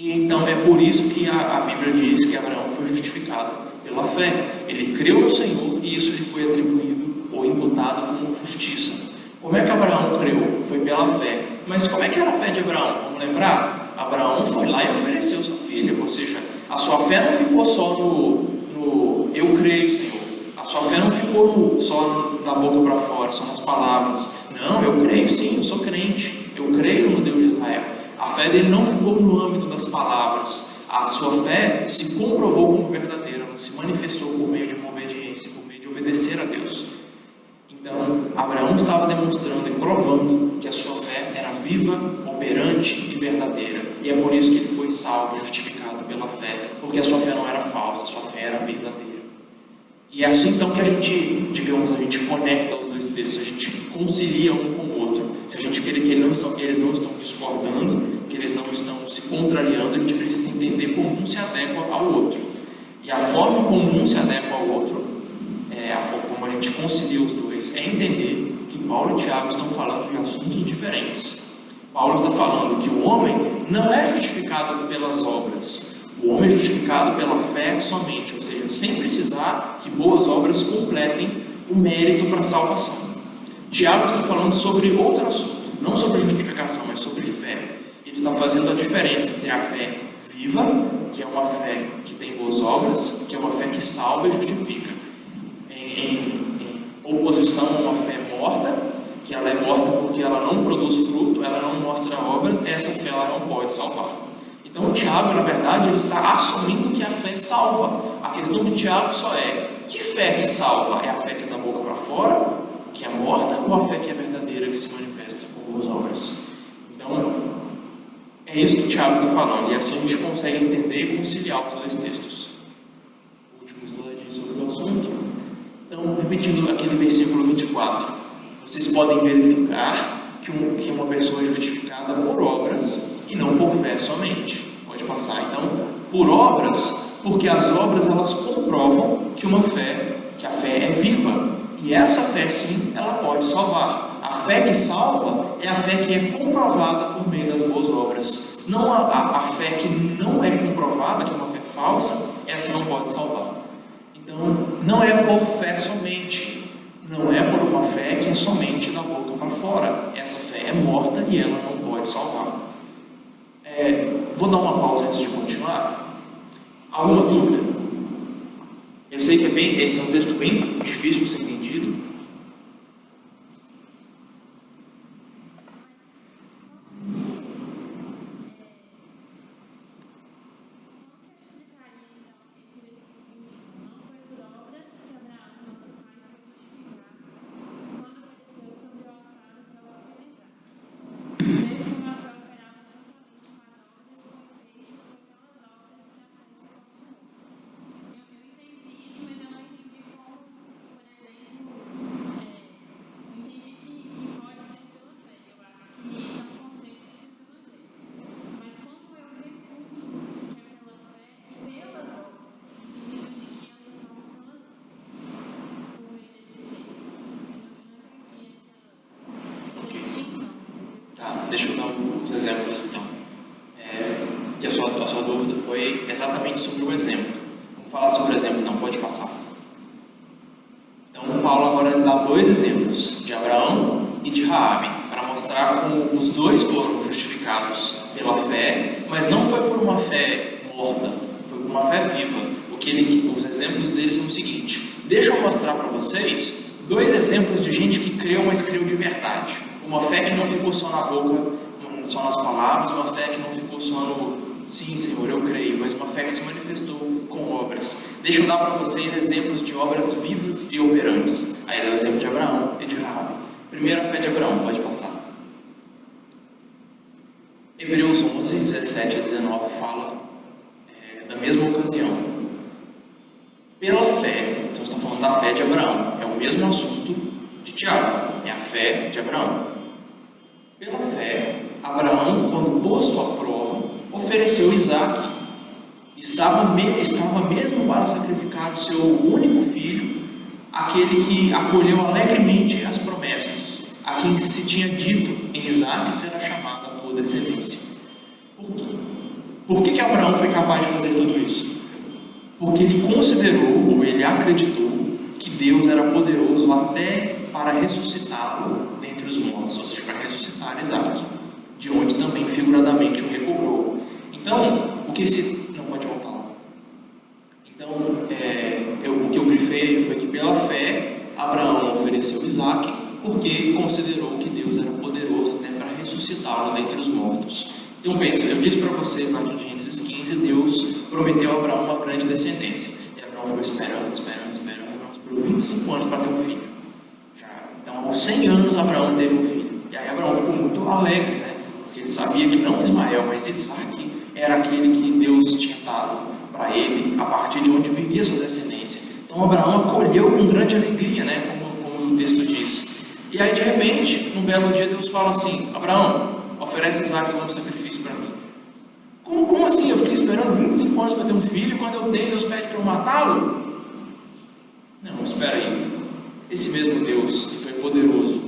Speaker 1: E então é por isso que a Bíblia diz que Abraão foi justificado pela fé. Ele creu no Senhor e isso lhe foi atribuído ou imputado como justiça. Como é que Abraão creu? Foi pela fé. Mas como é que era a fé de Abraão? Vamos lembrar? Abraão foi lá e ofereceu seu filho. Ou seja, a sua fé não ficou só no eu creio, Senhor. A sua fé não ficou só na boca para fora, só nas palavras. Não, eu creio sim, eu sou crente. Eu creio no Deus de Israel. A fé dele não ficou no âmbito das palavras. A sua fé se comprovou como verdadeira. Ela se manifestou por meio de uma obediência, por meio de obedecer a Deus. Então, Abraão estava demonstrando e provando que a sua fé era viva, operante e verdadeira. E é por isso que ele foi salvo, justificado pela fé. Porque a sua fé não era falsa, a sua fé era verdadeira. E é assim então que a gente conecta os dois textos, a gente concilia um com o outro. Se a gente quer que eles não estão discordando, que eles não estão se contrariando, a gente precisa entender como um se adequa ao outro. E a forma como um se adequa ao outro, a forma como a gente concilia os dois, é entender que Paulo e Tiago estão falando de assuntos diferentes. Paulo está falando que o homem não é justificado pelas obras. O homem é justificado pela fé somente, ou seja, sem precisar que boas obras completem o mérito para a salvação. Tiago está falando sobre outro assunto, não sobre justificação, mas sobre fé. Ele está fazendo a diferença entre a fé viva, que é uma fé que tem boas obras, que é uma fé que salva e justifica, em oposição a uma fé morta, que ela é morta porque ela não produz fruto, ela não mostra obras, essa fé ela não pode salvar. Então Tiago, na verdade, ele está assumindo que a fé salva. A questão de Tiago só é: que fé que salva? É a fé que é da boca para fora, que é morta, ou a fé que é verdadeira, que se manifesta com boas obras? Então, é isso que Tiago está falando. E assim a gente consegue entender e conciliar os dois textos. O último slide sobre o assunto. Então, repetindo aquele versículo 24. Vocês podem verificar que uma pessoa é justificada por obras e não por fé somente. Pode passar. Então, por obras, porque as obras elas comprovam que a fé é viva. E essa fé sim, ela pode salvar. A fé que salva é a fé que é comprovada por meio das boas obras. Não a fé que não é comprovada, que é uma fé falsa, essa não pode salvar. Então, não é por fé somente, não é por uma fé que é somente da boca para fora. Essa fé é morta e ela não pode salvar. Vou dar uma pausa antes de continuar. Alguma dúvida? Eu sei que esse é um texto bem difícil de ser entendido. Deixa eu dar os exemplos então. Que a sua dúvida foi exatamente sobre o exemplo. Vamos falar sobre o exemplo, não pode passar. Então, Paulo agora dá dois exemplos, de Abraão e de Raabe, para mostrar como os dois foram justificados pela fé, mas não foi por uma fé morta, foi por uma fé viva. Os exemplos deles são o seguinte: deixa eu mostrar para vocês dois exemplos de gente que creu, mas creu de verdade. Uma fé que não ficou só na boca, só nas palavras, uma fé que não ficou só no sim, Senhor, eu creio, mas uma fé que se manifestou com obras. Deixa eu dar para vocês exemplos de obras vivas e operantes. Aí dá o exemplo de Abraão e de Raabe. Primeira fé de Abraão, pode passar. Hebreus 11, 17 a 19 fala da mesma ocasião. Pela fé, então está falando da fé de Abraão, é o mesmo assunto de Tiago, é a fé de Abraão. Pela fé, Abraão, quando posto à prova, ofereceu Isaque. Estava mesmo para sacrificar o seu único filho, aquele que acolheu alegremente as promessas, a quem se tinha dito: em Isaque será chamada a tua descendência. Por quê? Por que Abraão foi capaz de fazer tudo isso? Porque ele considerou, ou ele acreditou, que Deus era poderoso até para ressuscitá-lo dentre os mortos, ou seja, para ressuscitar Isaque, de onde também figuradamente o recobrou. Então, o que esse... Não pode voltar lá. Então, o que eu grifei foi que pela fé, Abraão ofereceu Isaque, porque considerou que Deus era poderoso até para ressuscitá-lo dentre os mortos. Então, pensa, eu disse para vocês lá em Gênesis 15, Deus prometeu a Abraão uma grande descendência. E Abraão ficou esperando, Abraão esperou 25 anos para ter um filho. Então, aos 100 anos, Abraão teve um filho. E aí Abraão ficou muito alegre, né? Porque ele sabia que não Ismael, mas Isaque era aquele que Deus tinha dado para ele, a partir de onde viria sua descendência. Então Abraão acolheu com grande alegria, né? Como o texto diz. E aí de repente, num belo dia, Deus fala assim: Abraão, oferece Isaque como sacrifício para mim. Como assim? Eu fiquei esperando 25 anos para ter um filho, e quando eu tenho, Deus pede para eu matá-lo? Não, espera aí. Esse mesmo Deus que foi poderoso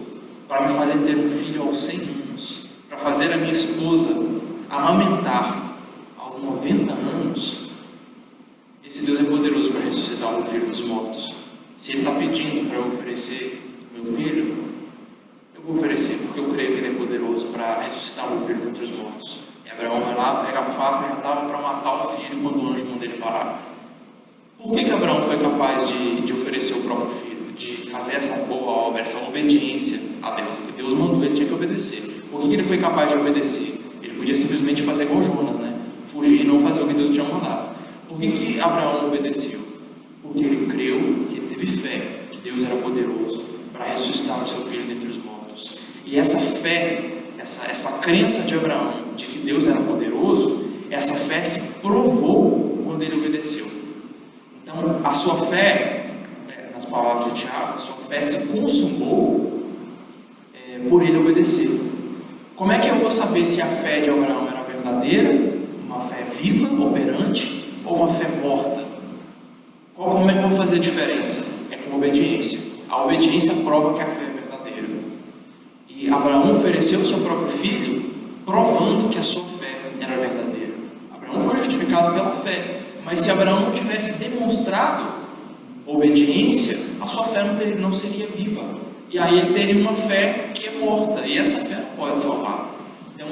Speaker 1: para me fazer ter um filho aos 100 anos, para fazer a minha esposa amamentar aos 90 anos, esse Deus é poderoso para ressuscitar o meu filho dos mortos. Se Ele está pedindo para eu oferecer meu filho, eu vou oferecer, porque eu creio que Ele é poderoso para ressuscitar o meu filho dentre os mortos. E Abraão vai lá, pega a faca e já estava para matar o filho quando o anjo manda ele parar. Por que Abraão foi capaz de oferecer o próprio filho? De fazer essa boa obra, essa obediência a Deus? Porque Deus mandou, ele tinha que obedecer. Por que ele foi capaz de obedecer? Ele podia simplesmente fazer igual Jonas, né? Fugir e não fazer o que Deus tinha mandado. Por que Abraão obedeceu? Porque ele creu, que ele teve fé, que Deus era poderoso para ressuscitar o seu filho dentre os mortos. E essa fé, essa crença de Abraão, de que Deus era poderoso, essa fé se provou quando ele obedeceu. Então, a sua fé, nas palavras de Tiago, a sua fé se consumou por ele obedecer. Como é que eu vou saber se a fé de Abraão era verdadeira, uma fé viva, operante, ou uma fé morta? Como é que eu vou fazer a diferença? É com obediência. A obediência prova que a fé é verdadeira. E Abraão ofereceu o seu próprio filho, provando que a sua fé era verdadeira. Abraão foi justificado pela fé. Mas se Abraão não tivesse demonstrado obediência, a sua fé não seria viva. E aí ele teria uma fé que é morta, e essa fé não pode salvar. Então,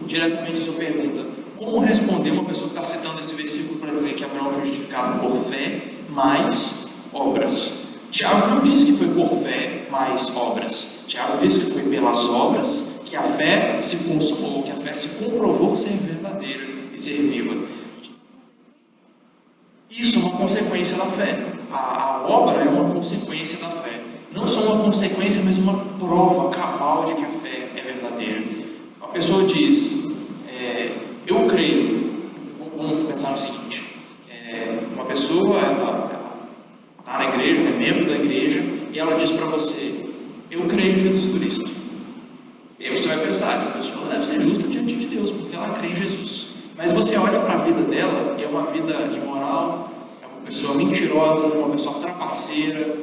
Speaker 1: diretamente a sua pergunta: como responder uma pessoa que está citando esse versículo para dizer que Abraão foi justificado por fé mais obras? Tiago não disse que foi por fé mais obras. Tiago disse que foi pelas obras que a fé se consumou, que a fé se comprovou ser verdadeira e ser viva. Isso é uma consequência da fé. A obra é uma consequência da fé. Não só uma consequência, mas uma prova cabal de que a fé é verdadeira. A pessoa diz: eu creio. Vamos pensar no seguinte: uma pessoa, ela está na igreja, é membro da igreja, e ela diz para você: eu creio em Jesus Cristo. E aí você vai pensar: essa pessoa deve ser justa diante de Deus, porque ela crê em Jesus. Mas você olha para a vida dela, e é uma vida imoral, é uma pessoa mentirosa, uma pessoa trapaceira,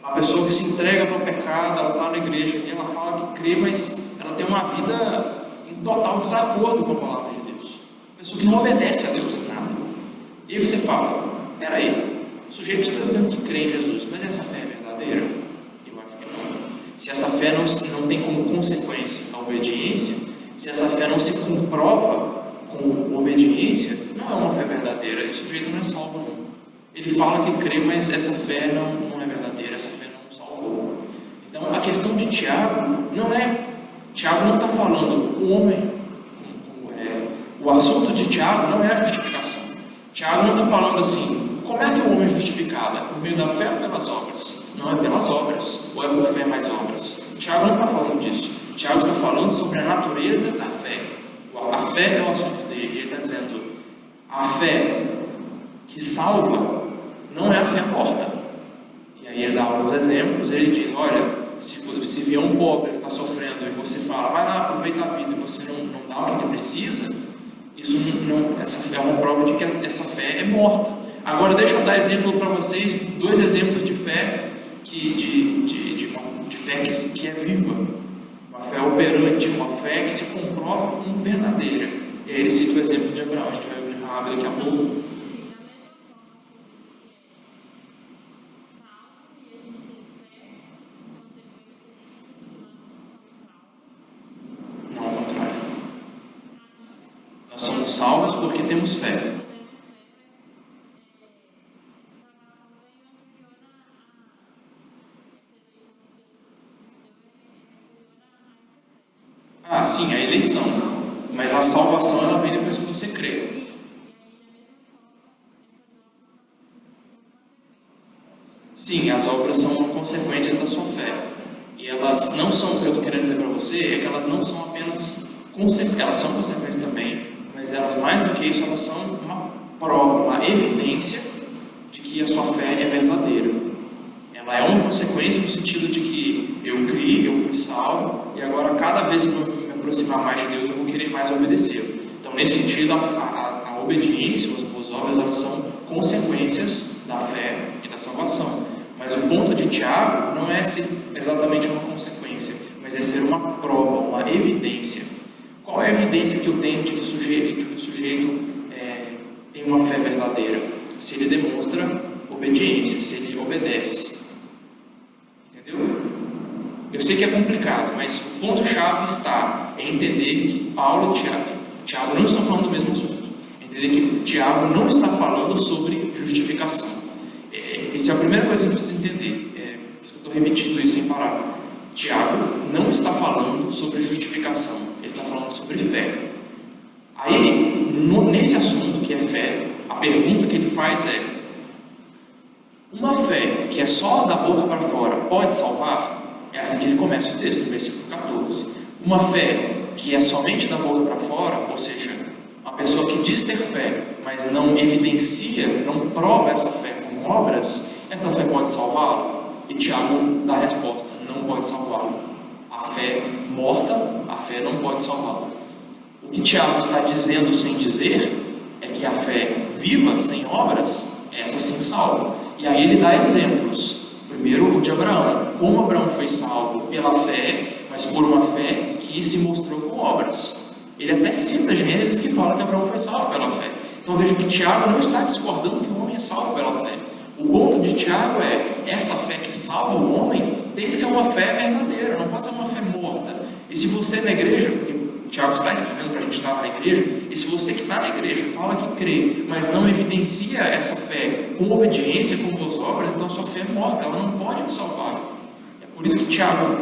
Speaker 1: uma pessoa que se entrega para o pecado. Ela está na igreja e ela fala que crê, mas ela tem uma vida em total desacordo com a palavra de Deus. Uma pessoa que não obedece a Deus em nada. E aí você fala: peraí, o sujeito está dizendo que crê em Jesus, mas essa fé é verdadeira? Eu acho que não. Se essa fé não tem como consequência a obediência, se essa fé não se comprova com obediência, não é uma fé verdadeira. Esse sujeito não é salvo, não. Ele fala que crê, mas essa fé não é verdadeira, essa fé não salvou. Então, a questão de Tiago não é... Tiago não está falando o homem... O assunto de Tiago não é a justificação. Tiago não está falando assim: como é que o homem é justificado? É por meio da fé ou pelas obras? Não é pelas obras, ou é por fé mais obras. Tiago não está falando disso. Tiago está falando sobre a natureza da fé. A fé é o assunto dele. Ele está dizendo: a fé que salva não é a fé morta. E aí ele dá alguns exemplos. Ele diz: olha, se vier um pobre que está sofrendo e você fala: vai lá, aproveita a vida, e você não dá o que ele precisa, essa fé é uma prova de que essa fé é morta. Agora deixa eu dar exemplo para vocês, 2 exemplos de fé de fé que é viva, uma fé operante, uma fé que se comprova como verdadeira. E aí ele cita o exemplo de Abraão. A gente vai ver rápido daqui a pouco. Não, ao contrário. Nós somos salvos porque temos fé. Ah, sim, a eleição. Mas a salvação ela vem depois que você crê. Sim, as obras são uma consequência da sua fé. E elas não são, o que eu estou querendo dizer para você é que elas não são apenas consequências, elas são consequências também, mas elas, mais do que isso, elas são uma prova, uma evidência de que a sua fé é verdadeira. Ela é uma consequência no sentido de que eu criei, eu fui salvo, e agora cada vez que eu me aproximar mais de Deus, eu vou querer mais obedecer. Então, nesse sentido, a obediência, as boas obras, elas são consequências da fé e da salvação. Mas o ponto de Tiago não é ser exatamente uma consequência, mas é ser uma prova, uma evidência. Qual é a evidência que eu tenho de que o sujeito tem uma fé verdadeira? Se ele demonstra obediência, se ele obedece. Entendeu? Eu sei que é complicado, mas o ponto-chave está em entender que Paulo e Tiago não estão falando do mesmo assunto. Entender que Tiago não está falando sobre justificação. Essa é a primeira coisa que a gente precisa entender. Eu estou repetindo isso sem parar. Tiago não está falando sobre justificação, ele está falando sobre fé. Aí, nesse assunto que é fé, a pergunta que ele faz é: uma fé que é só da boca para fora pode salvar? É assim que ele começa o texto, no versículo 14. Uma fé que é somente da boca para fora, ou seja, uma pessoa que diz ter fé, mas não evidencia, não prova essa fé com obras, essa fé pode salvá-lo? E Tiago dá a resposta: não pode salvá-lo. A fé morta, a fé não pode salvá-lo. O que Tiago está dizendo sem dizer é que a fé viva, sem obras, essa sim salva. E aí ele dá exemplos. Primeiro o de Abraão, como Abraão foi salvo pela fé, mas por uma fé que se mostrou com obras. Ele até cita Gênesis que fala que Abraão foi salvo pela fé. Então veja que Tiago não está discordando que o homem é salvo pela fé. O ponto de Tiago é, essa fé que salva o homem tem que ser uma fé verdadeira, não pode ser uma fé morta. E se você na igreja, porque Tiago está escrevendo para a gente estar na igreja, e se você que está na igreja fala que crê, mas não evidencia essa fé com obediência, com boas obras, então a sua fé é morta, ela não pode te salvar. É por isso que Tiago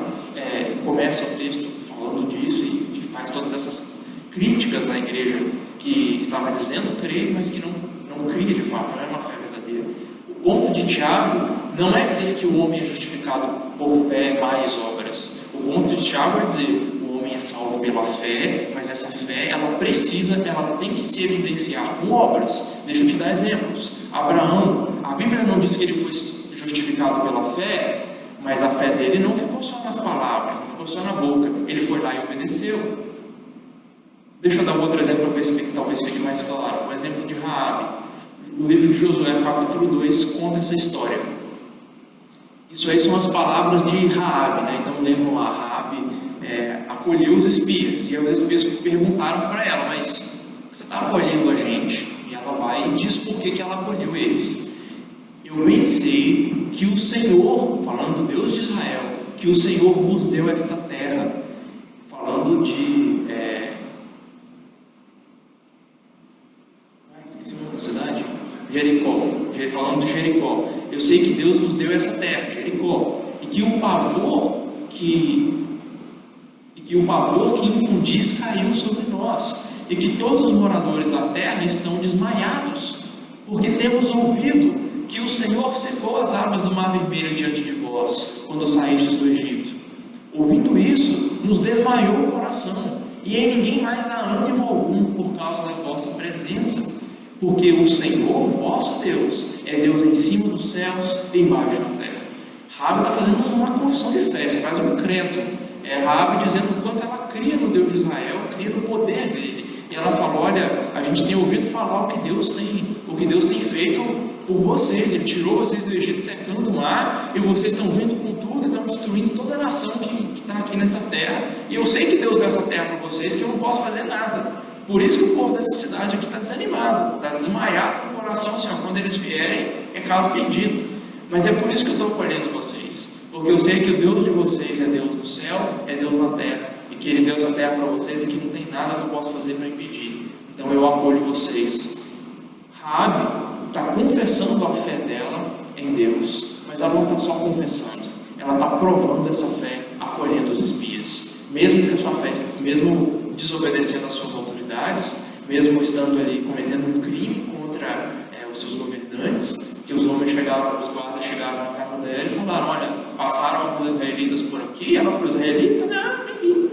Speaker 1: começa o texto falando disso e faz todas essas críticas à igreja que estava dizendo crer, mas que não cria de fato, não é uma fé verdadeira. O ponto de Tiago não é dizer que o homem é justificado por fé mais obras. O ponto de Tiago é dizer o homem é salvo pela fé, mas essa fé ela tem que se evidenciar com obras. Deixa eu te dar exemplos. Abraão, a Bíblia não diz que ele foi justificado pela fé, mas a fé dele não ficou só nas palavras, não ficou só na boca. Ele foi lá e obedeceu. Deixa eu dar outro exemplo para ver se talvez fique mais claro. O exemplo de Raabe. O livro de Josué, capítulo 2, conta essa história. Isso aí são as palavras de Raabe, né? Então lembram lá, Raabe acolheu os espias. E aí os espias perguntaram para ela, mas você está acolhendo a gente? E ela vai e diz por que ela acolheu eles. Eu bem sei que o Senhor, falando Deus de Israel, que o Senhor vos deu esta terra, falando de... esqueci o nome da cidade? Jericó, falando de Jericó. Eu sei que Deus vos deu essa terra, Jericó, e que o pavor que infundis caiu sobre nós, e que todos os moradores da terra estão desmaiados, porque temos ouvido que o Senhor secou as águas do Mar Vermelho diante de vós, quando saístes do Egito. Ouvindo isso, nos desmaiou o coração, e em ninguém mais há ânimo algum por causa da vossa presença, porque o Senhor, vosso Deus, é Deus em cima dos céus e embaixo da terra. Raabe está fazendo uma confissão de fé, você faz um credo. Raabe dizendo o quanto ela cria no Deus de Israel, cria no poder dele. E ela fala, olha, a gente tem ouvido falar o que Deus tem feito por vocês. Ele tirou vocês do Egito secando o mar, e vocês estão vindo com tudo e estão destruindo toda a nação que está aqui nessa terra. E eu sei que Deus deu essa terra para vocês, que eu não posso fazer nada. Por isso que o povo dessa cidade aqui está desanimado, está desmaiado no coração, assim, quando eles vierem, é caso perdido. Mas é por isso que eu estou acolhendo vocês, porque eu sei que o Deus de vocês é Deus no céu, é Deus na terra, e que Ele deu essa terra para vocês e que não tem nada que eu possa fazer para impedir. Então eu acolho vocês. Raabe está confessando a fé dela em Deus, mas ela não está só confessando, ela está provando essa fé, acolhendo os espias, mesmo que a sua fé, mesmo desobedecendo às suas autoridades, mesmo estando ali cometendo um crime contra os seus governantes, que os homens os guardas chegaram na casa dela e falaram, olha, passaram alguns israelitas por aqui. Ela falou, israelita? Não, ninguém.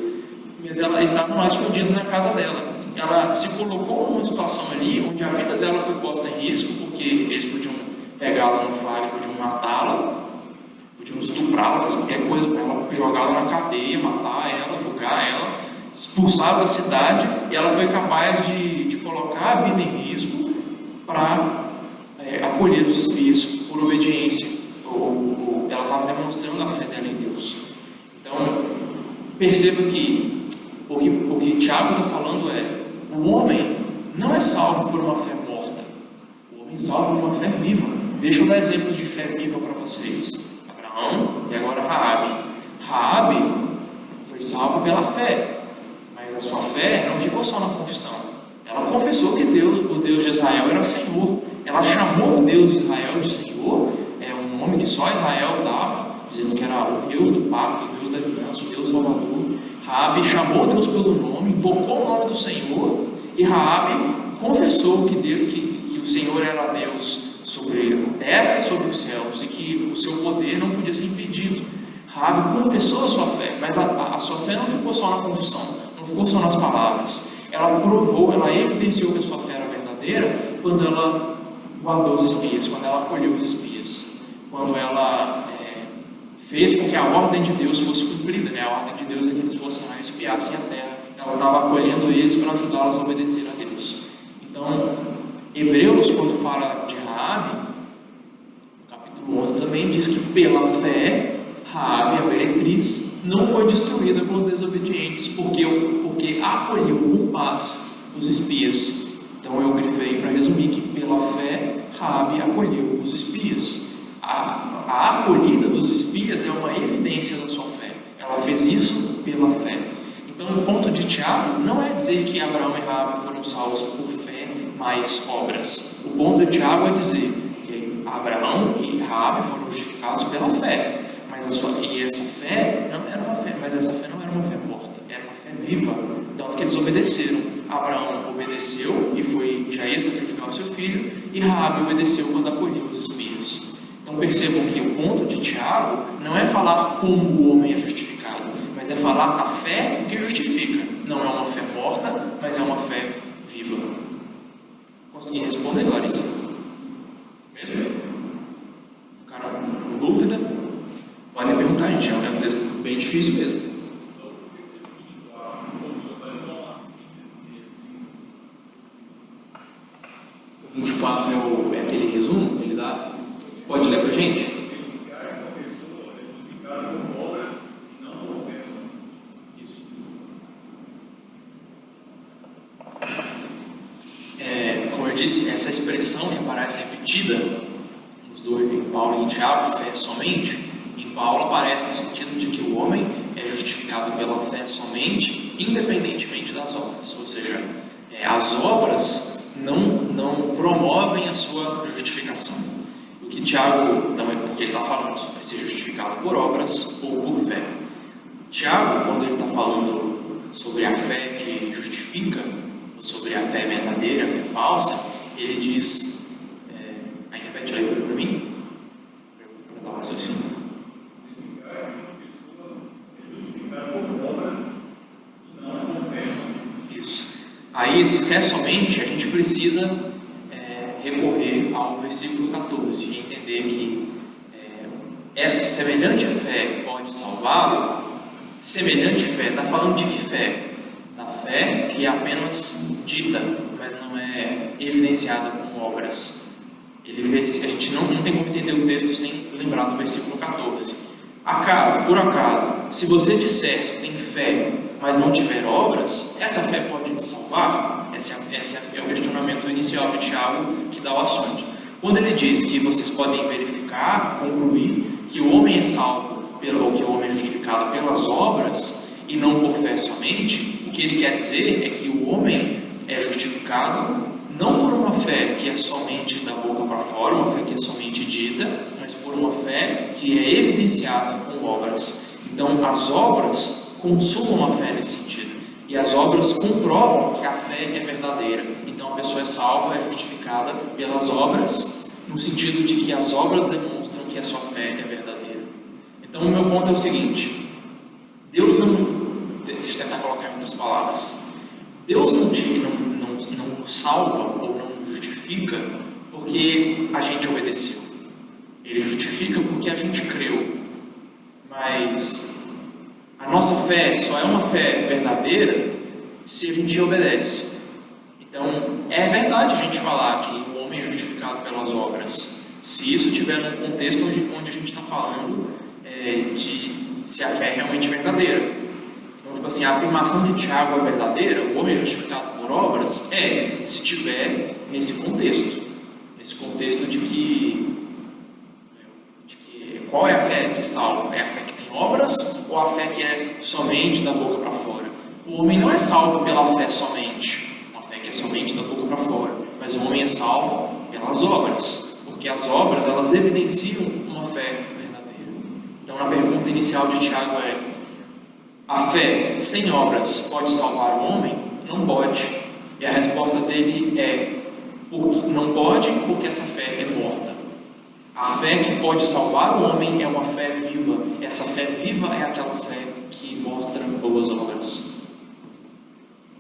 Speaker 1: Mas elas estavam lá escondidas na casa dela. Ela se colocou numa situação ali, onde a vida dela foi posta em risco, porque eles podiam pegá-la no flagra, podiam matá-la, podiam estuprá-la, fazer qualquer coisa para ela, jogá-la na cadeia, matar ela, julgar ela, expulsar da cidade, e ela foi capaz de colocar a vida em risco para acolher os espias por obediência. Ela estava demonstrando a fé dela em Deus. Então, perceba que o que Tiago está falando o homem não é salvo por uma fé morta, o homem é salvo por uma fé viva. Deixa eu dar exemplos de fé viva para vocês. Abraão e agora Raabe. Raabe foi salvo pela fé, mas a sua fé não ficou só na confissão. Ela confessou que o Deus de Israel era Senhor. Ela chamou o Deus de Israel de Senhor, um nome que só Israel dava, dizendo que era o Deus do pacto, o Deus da aliança, o Deus salvador. Raabe chamou Deus pelo nome, invocou o nome do Senhor, e Raabe confessou que o Senhor era Deus sobre a terra e sobre os céus, e que o seu poder não podia ser impedido. Raabe confessou a sua fé, mas a sua fé não ficou só na confissão, não ficou só nas palavras. Ela provou, ela evidenciou que a sua fé era verdadeira quando ela guardou os espias, quando ela acolheu os espias, quando ela fez com que a ordem de Deus fosse cumprida, né? A ordem de Deus é que eles fossem lá e espiassem a terra. Ela estava acolhendo eles para ajudá-los a obedecer a Deus. Então, Hebreus, quando fala de Raabe, no capítulo 11 também diz que pela fé, Raabe, a meretriz, não foi destruída com os desobedientes, porque acolheu com paz os espias. Então eu grifei para resumir que pela fé, Raabe acolheu os espias. A acolhida dos espias é uma evidência da sua fé. Ela fez isso pela fé. Então, o ponto de Tiago não é dizer que Abraão e Raabe foram salvos por fé mais obras. O ponto de Tiago é dizer que Abraão e Raabe foram justificados pela fé. E essa fé não era uma fé, mas essa fé não era uma fé morta, era uma fé viva. Tanto que eles obedeceram. Abraão obedeceu e já ia sacrificar o seu filho, e Raabe obedeceu quando acolheu os espias. Então percebam que o ponto de Tiago não é falar como o homem é justificado, mas é falar a fé que justifica. Não é uma fé morta, mas é uma fé viva. Consegui responder, Larissa? Mesmo? Ficaram com dúvida? Podem perguntar, gente. É um texto bem difícil mesmo. O 24 é aquele resumo que ele dá. Pode ler pra gente? Como eu disse, essa expressão que aparece repetida nos dois, em Paulo e em Tiago, fé somente, em Paulo aparece no sentido de que o homem é justificado pela fé somente, independentemente das obras. Ou seja, as obras não promovem a sua justificação. O que Tiago também, porque ele está falando sobre ser justificado por obras ou por fé. Tiago, quando ele está falando sobre a fé que justifica, sobre a fé verdadeira, a fé falsa, ele diz, aí repete a leitura para mim, para eu completar o raciocínio. Isso. Aí esse fé somente, a gente precisa recorrer ao versículo 14 e entender que semelhante fé pode salvá-lo. Semelhante fé, está falando de que fé? Da fé que é apenas dita, mas não é evidenciada com obras. A gente não tem como entender o texto sem lembrar do versículo 14. Por acaso, se você disser que tem fé, mas não tiver obras, essa fé pode te salvar? Esse é o questionamento inicial de Tiago que dá o assunto. Quando ele diz que vocês podem verificar, concluir que o homem é salvo, ou que o homem é justificado pelas obras e não por fé somente, o que ele quer dizer é que o homem é justificado não por uma fé que é somente da boca para fora, uma fé que é somente dita, mas por uma fé que é evidenciada com obras. Então, as obras consumam a fé nesse sentido. E as obras comprovam que a fé é verdadeira. Então, a pessoa é salva, é justificada pelas obras, no sentido de que as obras demonstram que a sua fé é verdadeira. Então, o meu ponto é o seguinte: Deus não... Deixa eu tentar colocar em outras palavras. Deus não salva ou não justifica porque a gente obedeceu. Ele justifica porque a gente creu. Mas a nossa fé só é uma fé verdadeira se a gente obedece. Então, é verdade a gente falar que o homem é justificado pelas obras, se isso estiver num contexto onde a gente está falando de se a fé é realmente verdadeira. Então, tipo assim, a afirmação de Tiago é verdadeira, o homem é justificado por obras, se tiver nesse contexto de que qual é a fé que salva? É a fé que tem obras ou a fé que é somente da boca para fora? O homem não é salvo pela fé somente, uma fé que é somente da boca para fora, mas o homem é salvo pelas obras, porque as obras elas evidenciam uma fé verdadeira. Então, na pergunta inicial de Tiago a fé sem obras pode salvar o homem? Não pode. E a resposta dele não pode porque essa fé é morta. A fé que pode salvar o homem é uma fé viva. Essa fé viva é aquela fé que mostra boas obras.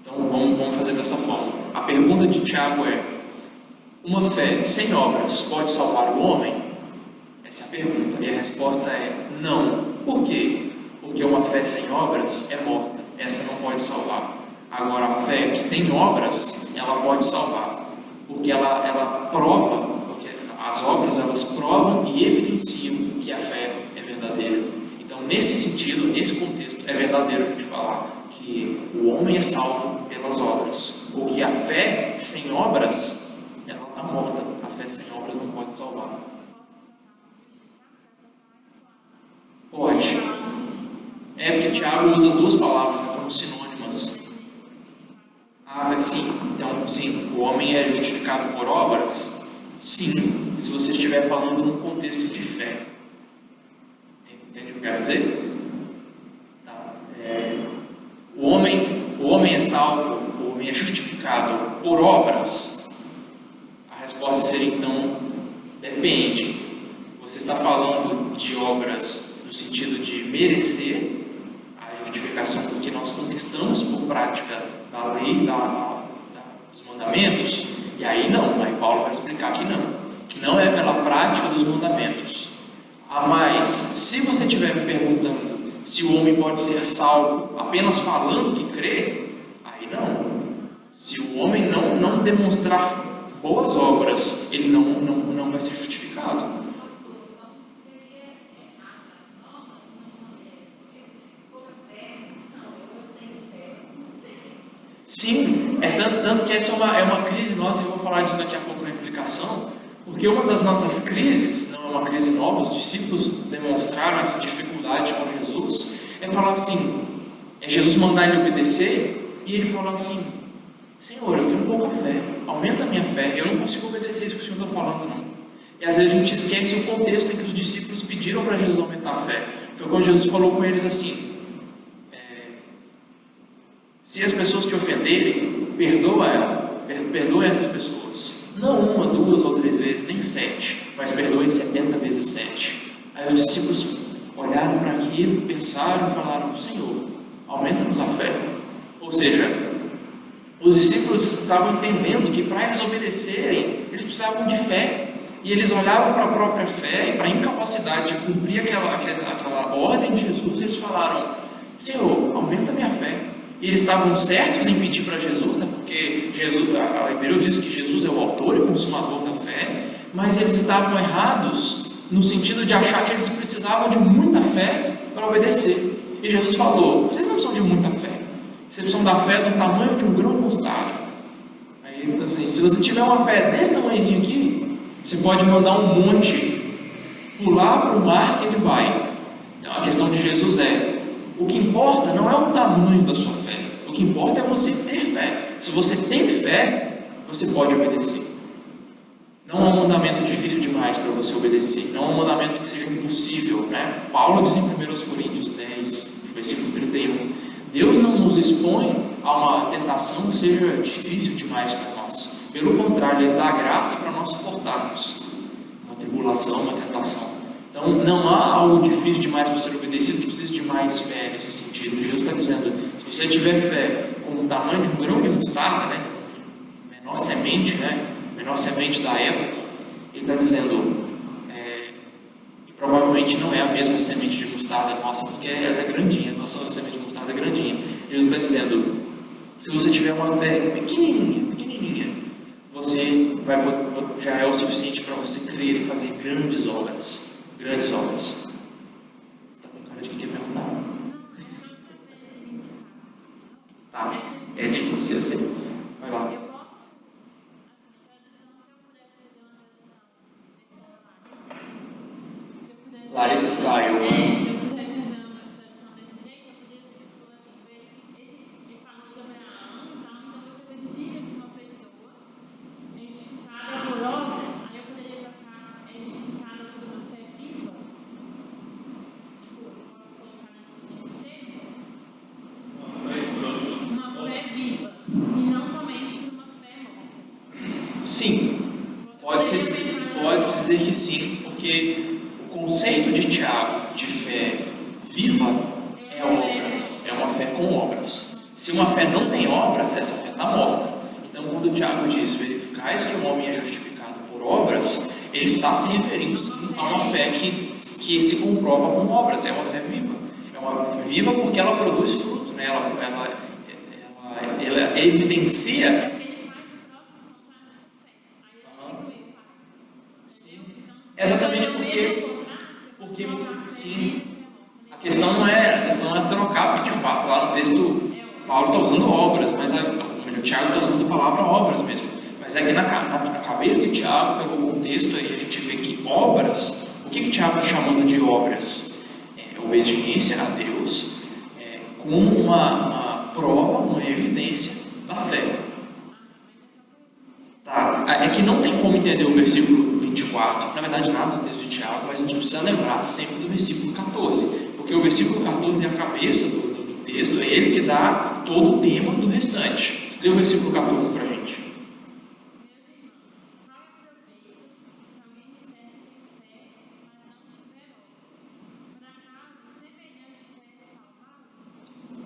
Speaker 1: Então vamos fazer dessa forma. A pergunta de Tiago uma fé sem obras pode salvar o homem? Essa é a pergunta. E a resposta é não. Por quê? Porque uma fé sem obras é morta. Essa não pode salvar. Agora, a fé que tem obras, ela pode salvar. Porque ela prova, porque as obras elas provam e evidenciam que a fé é verdadeira. Então, nesse sentido, nesse contexto, é verdadeiro a gente falar que o homem é salvo pelas obras. Ou que a fé sem obras, ela está morta. A fé sem obras não pode salvar. Pode. É porque Tiago usa as duas palavras, né, como sinônimas. Sim. Então, sim, o homem é justificado por obras? Sim, se você estiver falando num contexto de fé. Entende o que eu quero dizer? Tá. O homem é salvo, o homem é justificado por obras? A resposta seria então, depende. Você está falando de obras no sentido de merecer a justificação porque nós conquistamos por prática da lei, dos mandamentos? E aí não, aí Paulo vai explicar que não é pela prática dos mandamentos. Mas, se você estiver me perguntando se o homem pode ser salvo apenas falando que crê, aí não. Se o homem não demonstrar boas obras, ele não vai ser justificado. Sim, tanto que essa é uma crise nossa, eu vou falar disso daqui a pouco na implicação, porque uma das nossas crises, não é uma crise nova, os discípulos demonstraram essa dificuldade com Jesus, é falar assim, é Jesus mandar ele obedecer, e ele falar assim, Senhor, eu tenho pouca fé, aumenta a minha fé, eu não consigo obedecer isso que o Senhor está falando não. E às vezes a gente esquece o contexto em que os discípulos pediram para Jesus aumentar a fé. Foi quando Jesus falou com eles assim, se as pessoas te ofenderem, perdoa essas pessoas. Não 1, 2 ou 3 vezes, nem 7, mas perdoe 70 vezes 7. Aí os discípulos olharam para aquilo, pensaram e falaram, Senhor, aumenta-nos a fé. Ou seja, os discípulos estavam entendendo que para eles obedecerem, eles precisavam de fé. E eles olhavam para a própria fé e para a incapacidade de cumprir aquela ordem de Jesus, e eles falaram, Senhor, aumenta a minha fé. E eles estavam certos em pedir para Jesus, né? Porque a Hebreus diz que Jesus é o autor e consumador da fé, mas eles estavam errados no sentido de achar que eles precisavam de muita fé para obedecer. E Jesus falou, vocês não precisam de muita fé, vocês precisam da fé do tamanho de um grão de mostarda. Aí ele falou assim, se você tiver uma fé desse tamanhozinho aqui, você pode mandar um monte pular para o mar que ele vai. Então a questão de Jesus o que importa não é o tamanho da sua fé, o que importa é você ter fé. Se você tem fé, você pode obedecer. Não é um mandamento difícil demais para você obedecer, não é um mandamento que seja impossível, né? Paulo diz em 1 Coríntios 10, versículo 31, Deus não nos expõe a uma tentação que seja difícil demais para nós. Pelo contrário, Ele dá graça para nós suportarmos uma tribulação, uma tentação. Então, não há algo difícil demais para ser obedecido que precise de mais fé nesse sentido. Jesus está dizendo, se você tiver fé como o tamanho de um grão de mostarda, né, menor semente da época, ele está dizendo, e provavelmente não é a mesma semente de mostarda nossa, porque ela é grandinha, a nossa semente de mostarda é grandinha. Jesus está dizendo, se você tiver uma fé pequenininha, você já é o suficiente para você crer e fazer grandes obras. Grandes obras. Você está com cara de quem quer perguntar? Tá, é difícil, eu sei. Vai lá. Larissa Style. Sim, pode-se dizer que sim, porque o conceito de Tiago de fé viva é obras, é uma fé com obras. Se uma fé não tem obras, essa fé está morta. Então, quando Tiago diz verificais que o homem é justificado por obras, ele está se referindo sim a uma fé que se comprova com obras, é uma fé viva. É uma fé viva porque ela produz fruto, né? Ela evidencia. Exatamente porque sim, a questão é trocar, porque de fato lá no texto Paulo está usando obras, mas o Tiago está usando a palavra obras mesmo, mas é que na cabeça de Tiago, pelo texto aí a gente vê que obras, o que Tiago está chamando de obras? Obediência a Deus, como uma prova, uma evidência da fé. Tá? É que não tem como entender o versículo 24, na verdade nada do texto de Tiago, mas a gente precisa lembrar sempre do versículo 14, porque o versículo 14 é a cabeça do texto, é ele que dá todo o tema do restante. Lê o versículo 14 para a gente.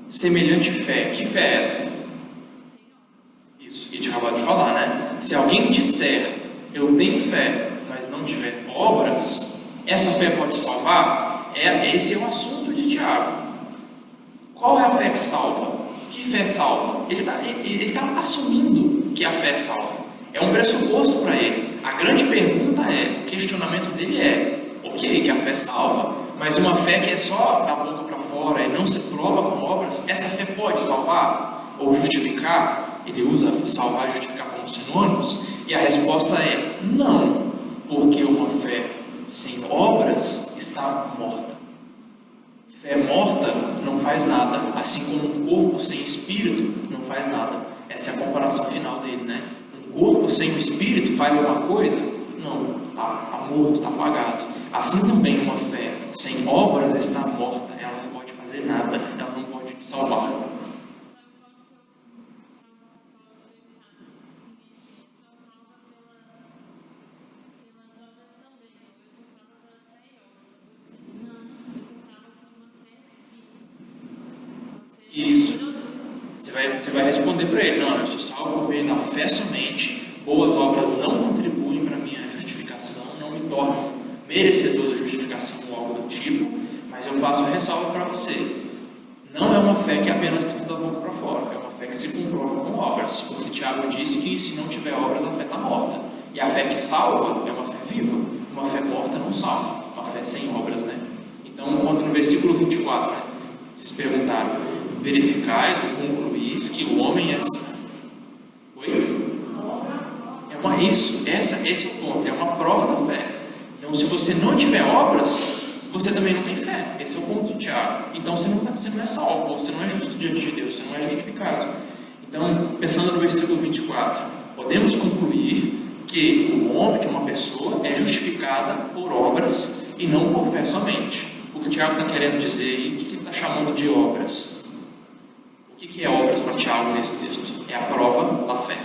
Speaker 1: Semelhante fé, que fé é essa? Isso, que a gente acabou de falar, né? Se alguém disser, eu tenho fé, mas não tiver obras, essa fé pode salvar? Esse é o assunto de Tiago. Qual é a fé que salva? Que fé salva? Ele está assumindo que a fé salva. É um pressuposto para ele. A grande pergunta o questionamento dele ok, que a fé salva, mas uma fé que é só da boca para fora e não se prova com obras, essa fé pode salvar ou justificar? Ele usa salvar e justificar como sinônimos, e a resposta é não, porque uma fé sem obras está morta. Fé morta não faz nada, assim como um corpo sem espírito não faz nada. Essa é a comparação final dele, né? Um corpo sem o espírito faz alguma coisa? Não, está morto, está apagado. Assim também uma fé sem obras está morta, ela não pode fazer nada, ela não pode te salvar. Isso. Você vai responder para ele, não, eu sou salvo por meio da fé somente, boas obras não contribuem para a minha justificação, não me tornam merecedor da justificação ou algo do tipo, mas eu faço a ressalva para você. Não é uma fé que é apenas dita da boca para fora, é uma fé que se comprova com obras, porque Tiago disse que se não tiver obras a fé está morta. E a fé que salva é uma fé viva, uma fé morta não salva, uma fé sem obras, né? Então, quando no versículo 24, né, vocês perguntaram, verificais ou concluís que o homem é... Oi? Esse é o ponto, é uma prova da fé. Então, se você não tiver obras, você também não tem fé. Esse é o ponto de Tiago. Então, você não é salvo, você não é justo diante de Deus, você não é justificado. Então, pensando no versículo 24, podemos concluir que o homem, que é uma pessoa, é justificada por obras e não por fé somente. O que Tiago está querendo dizer aí, o que ele está chamando de obras? O que é obras para Tiago nesse texto? É a prova da fé.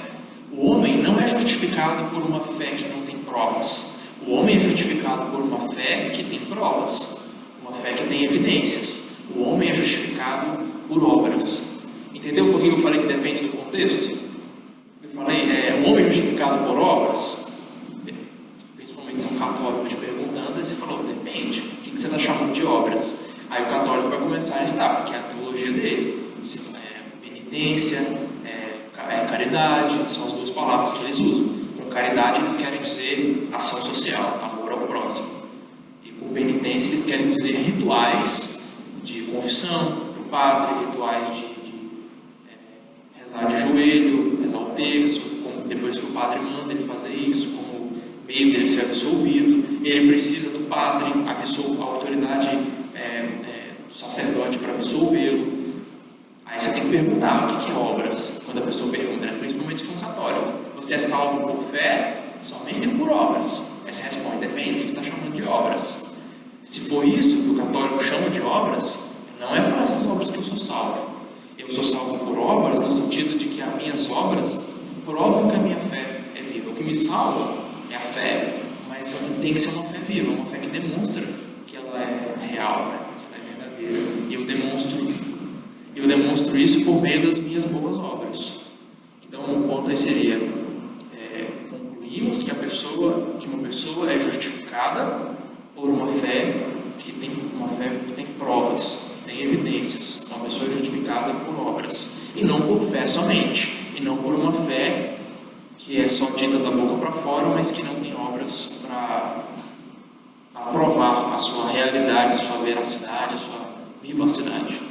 Speaker 1: O homem não é justificado por uma fé que não tem provas. O homem é justificado por uma fé que tem provas, uma fé que tem evidências. O homem é justificado por obras. Entendeu por que eu falei que depende do contexto? Eu falei, o homem é justificado por obras, principalmente se é um católico te perguntando, aí você falou, depende, o que você está chamando de obras? Aí o católico vai começar a listar, porque é a teologia dele, penitência, caridade, são as duas palavras que eles usam. Com caridade eles querem dizer ação social, amor ao próximo. E com penitência eles querem dizer rituais de confissão para o padre, rituais de rezar de joelho, rezar o terço, como depois que o padre manda ele fazer isso, como meio dele ser absolvido. Ele precisa do padre, a autoridade do sacerdote para absolvê-lo. Aí você tem que perguntar o que é obras, quando a pessoa pergunta, né? Principalmente se for um católico. Você é salvo por fé, somente por obras? Aí você responde, depende do que você está chamando de obras. Se for isso que o católico chama de obras, não é por essas obras que eu sou salvo. Eu sou salvo por obras no sentido de que as minhas obras provam que a minha fé é viva. O que me salva é a fé, mas tem que ser uma fé viva, uma fé que demonstra que ela é real, né? Que ela é verdadeira. E eu demonstro isso por meio das minhas boas obras. Então, o ponto aí seria, concluímos que uma pessoa é justificada por uma fé que tem provas, tem evidências. Uma pessoa é justificada por obras, e não por fé somente, e não por uma fé que é só dita da boca para fora, mas que não tem obras para provar a sua realidade, a sua veracidade, a sua vivacidade.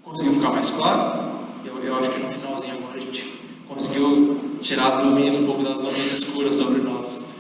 Speaker 1: Conseguiu ficar mais claro? Eu acho que no finalzinho agora a gente conseguiu tirar um pouco das nuvens escuras sobre nós.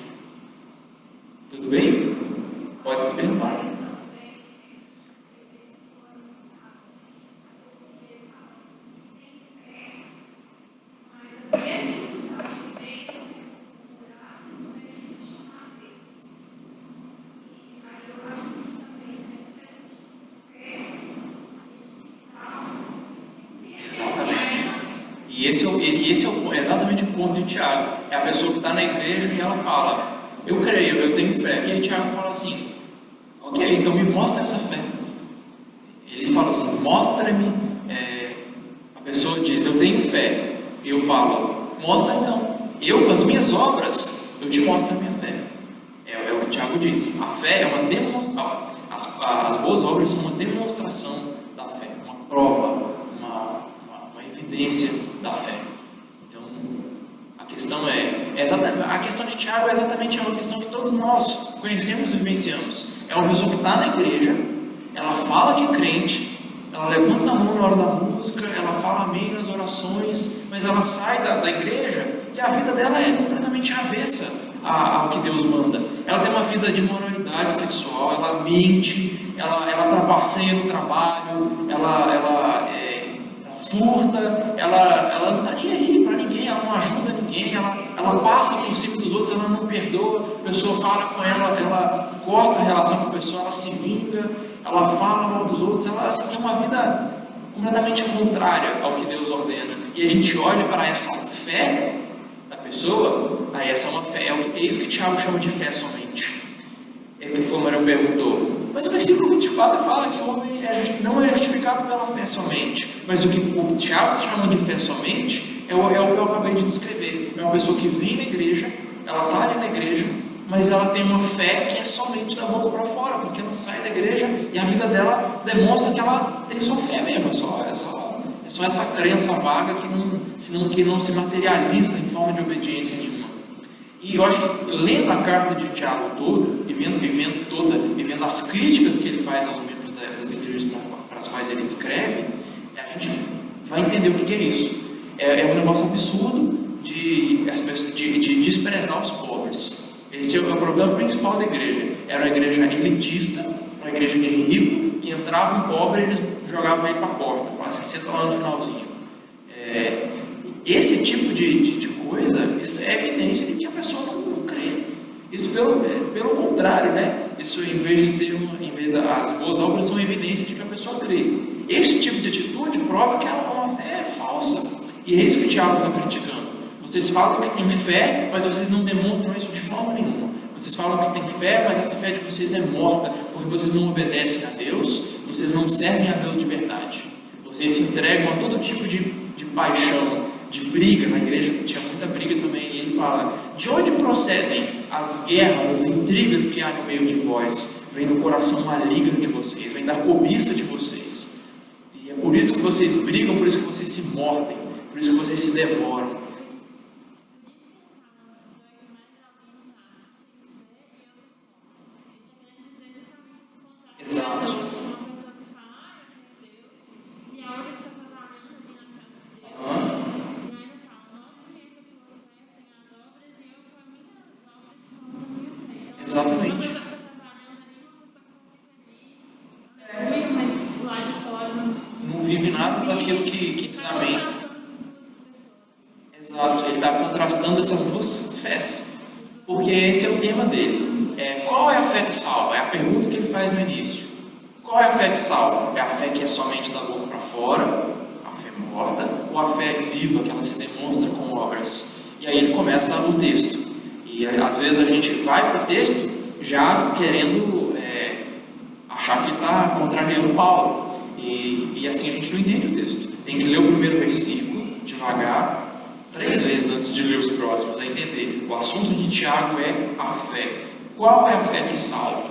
Speaker 1: Exatamente o ponto de Tiago. É a pessoa que está na igreja e ela fala, eu creio, eu tenho fé. E aí Tiago fala assim, ok, então me mostra essa fé. Ele fala assim, mostra-me. A pessoa diz, eu tenho fé. Eu falo, mostra então. Eu, com as minhas obras, eu te mostro a minha fé. É o que Tiago diz. A fé é uma demonstração. As boas obras são uma demonstração da fé, uma prova, uma evidência da fé. Então, a questão a questão de Tiago é exatamente uma questão que todos nós conhecemos e vivenciamos. É uma pessoa que está na igreja, ela fala que é crente, ela levanta a mão na hora da música, ela fala amém nas orações, mas ela sai da igreja e a vida dela é completamente avessa ao que Deus manda. Ela tem uma vida de moralidade sexual, ela mente, ela trapaceia no trabalho, ela furta, ela não está nem aí para ninguém, ela não ajuda ninguém, ela passa por cima dos outros, ela não perdoa, a pessoa fala com ela corta a relação com a pessoa, ela se vinga, ela fala mal dos outros, ela tem uma vida completamente contrária ao que Deus ordena. E a gente olha para essa fé da pessoa, aí essa é uma fé, é isso que Tiago chama de fé somente. É que o Flamarão perguntou, mas o versículo 24 fala que o homem não é justificado pela fé somente. Mas o que Tiago chama de fé somente é o que eu acabei de descrever. É uma pessoa que vem na igreja, ela está ali na igreja, mas ela tem uma fé que é somente da boca para fora, porque ela sai da igreja e a vida dela demonstra que ela tem sua fé mesmo, é só essa crença vaga que não se materializa em forma de obediência nenhuma. E eu acho que lendo a carta de Tiago todo, e vendo as críticas que ele faz aos membros das igrejas para as quais ele escreve, a gente vai entender o que é isso. É um negócio absurdo de desprezar os pobres. Esse é o problema principal da igreja. Era uma igreja elitista, uma igreja de rico, que entrava um pobre e eles jogavam ele para a porta, falavam assim, senta lá no finalzinho. Esse tipo de coisa, isso é evidência de que a pessoa não crê. Isso pelo contrário, né? Isso em vez das boas obras são evidência de que a pessoa crê. Esse tipo de atitude prova que ela é uma fé falsa. E é isso que o Tiago está criticando. Vocês falam que tem fé, mas vocês não demonstram isso de forma nenhuma. Vocês falam que tem fé, mas essa fé de vocês é morta, porque vocês não obedecem a Deus, vocês não servem a Deus de verdade. Vocês se entregam a todo tipo de paixão, de briga. Na igreja tinha muita briga também, e ele fala, de onde procedem as guerras, as intrigas que há no meio de vós? Vem do coração maligno de vocês, vem da cobiça de vocês. E é por isso que vocês brigam, por isso que vocês se mordem, por isso que vocês se devoram. Exato. Exatamente. Não vive nada daquilo que diz amém. Exato, ele está contrastando essas duas fés, porque esse é o tema dele. Qual é a fé que salva? É a pergunta que ele faz no início. Qual é a fé que salva? É a fé que é somente da boca para fora, a fé morta, ou a fé viva, que ela se demonstra com obras? E aí ele começa o texto. E às vezes a gente vai para o texto já querendo achar que ele está contrariando Paulo. E assim a gente não entende o texto. Tem que ler o primeiro versículo devagar, 3 vezes antes de ler os próximos, a entender. O assunto de Tiago é a fé. Qual é a fé que salva?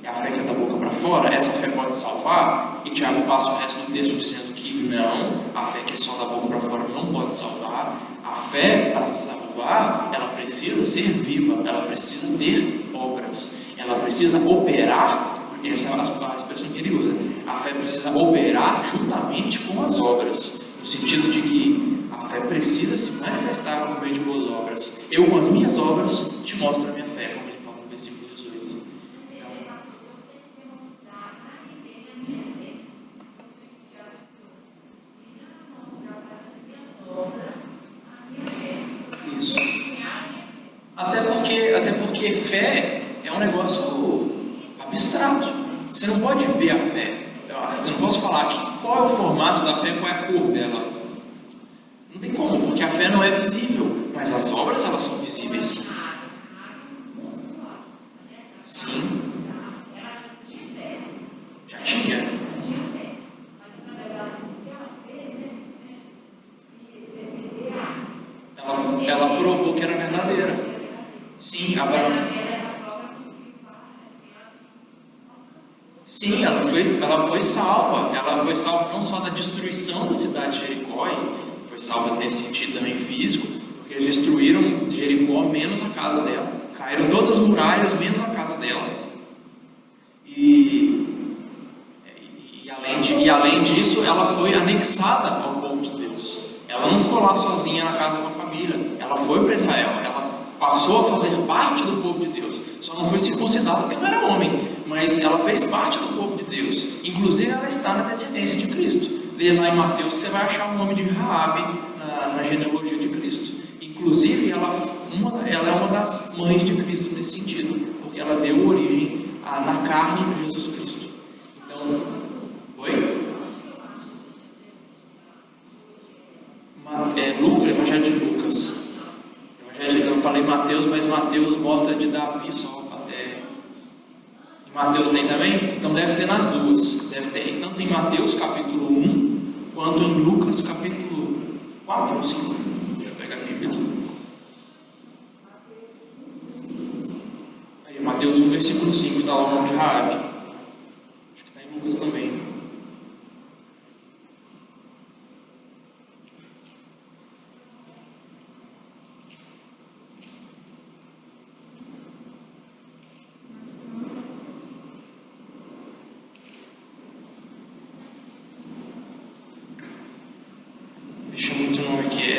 Speaker 1: É a fé que é da boca para fora? Essa fé pode salvar? E Tiago passa o resto do texto dizendo que não, a fé que é só da boca para fora não pode salvar. A fé, para salvar, ela precisa ser viva, ela precisa ter obras, ela precisa operar. Essa é a expressão que ele usa. A fé precisa operar juntamente com as obras, no sentido de que a fé precisa se manifestar por meio de boas obras. Eu, com as minhas obras, te mostro a minha fé, como ele fala no versículo 18. Então, isso. Até porque fé é um negócio abstrato. Você não pode ver a fé. Eu não posso falar aqui qual é o formato da fé, qual é a cor dela. Não tem como, porque a fé não é visível, mas as obras elas são visíveis. Sim. Já tinha. Ela provou que era verdadeira. Sim, Abraão. Sim, ela foi salva. Ela foi salva não só da destruição da cidade de Jericó, foi salva nesse sentido também físico, porque eles destruíram Jericó menos a casa dela. Caíram todas as muralhas menos a casa dela. E além disso, ela foi anexada ao povo de Deus. Ela não ficou lá sozinha na casa com a família. Ela foi para Israel. Ela passou a fazer parte do povo de Deus. Só não foi circuncidada porque não era homem, mas ela fez parte do povo de Deus. Inclusive, ela está na descendência de Cristo. Lê lá em Mateus, você vai achar o nome de Raabe na genealogia de Cristo. Inclusive, ela é uma das mães de Cristo nesse sentido, porque ela deu origem na carne a Jesus Cristo. Então, oi? Evangelho de Lucas. Eu falei Mateus, mas Mateus mostra de Davi só até. Em Mateus tem também? Então deve ter nas duas. Deve ter tanto em Mateus capítulo 1, quanto em Lucas capítulo 4 ou 5. Deixa eu pegar a Bíblia aqui. Aí, Mateus 1, versículo 5, está lá o nome de Raabe. Acho que está em Lucas também.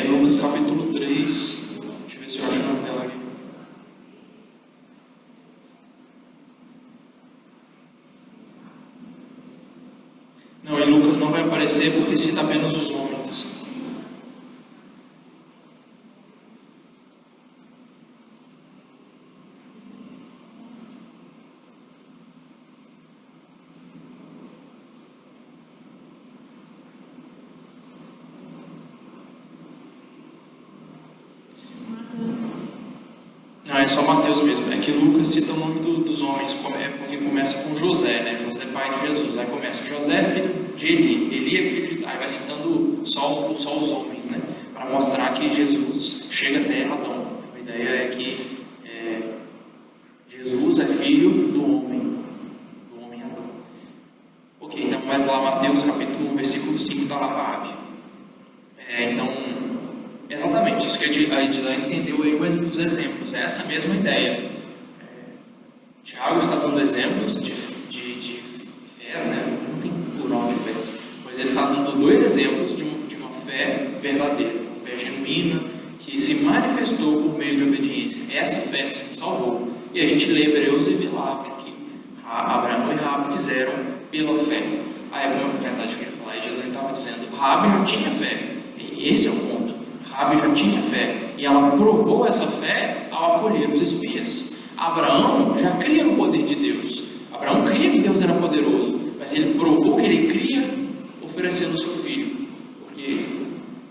Speaker 1: Lucas capítulo 3, deixa eu ver se eu acho o nome dela aqui. Não, em Lucas não vai aparecer porque cita apenas os homens. Não, é só Mateus mesmo. É que Lucas cita o nome dos homens, porque começa com José, né? José pai de Jesus. Aí começa José filho de Eli é filho de... Aí vai citando só os homens, né? Para mostrar que Jesus chega até Adão. Então, a ideia é que Jesus é filho do homem Adão. Ok, então, mas lá Mateus capítulo 1, versículo 5 está lá Raabe. Então, exatamente, isso que a Edilã entendeu aí os exemplos, é essa mesma ideia. Tiago está dando exemplos de fé, né? Não tem plural de fé, mas ele está dando dois exemplos de uma fé verdadeira, uma fé genuína, que se manifestou por meio de obediência. Essa fé se salvou. E a gente lê Hebreus e vê lá o que Abraão e Raabe fizeram pela fé. Aí, como é verdade que eu queria falar, a Edilã estava dizendo, Raabe já tinha fé, e esse é o ponto. Raabe já tinha fé, e ela provou essa fé ao acolher os espias. Abraão já cria no poder de Deus. Abraão cria que Deus era poderoso, mas ele provou que ele cria oferecendo seu filho. Porque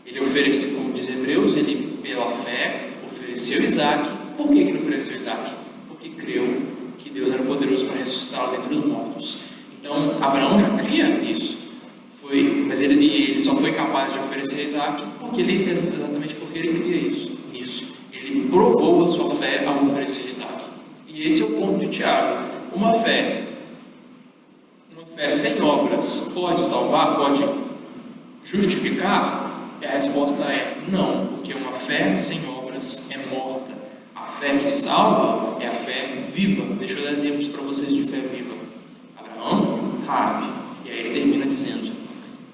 Speaker 1: ele ofereceu, como diz Hebreus, ele pela fé ofereceu Isaac. Por que ele ofereceu Isaac? Porque creu que Deus era poderoso para ressuscitá-lo dentre os mortos. Então, Abraão já cria isso. Mas ele só foi capaz de oferecer Isaac exatamente porque ele cria nisso. Ele provou a sua fé ao oferecer Isaac. E esse é o ponto de Tiago. Uma fé sem obras pode salvar, pode justificar? E a resposta é não, porque uma fé sem obras é morta. A fé que salva é a fé viva. Deixa eu dar exemplos para vocês de fé viva. Abraão, Raabe. E aí ele termina dizendo: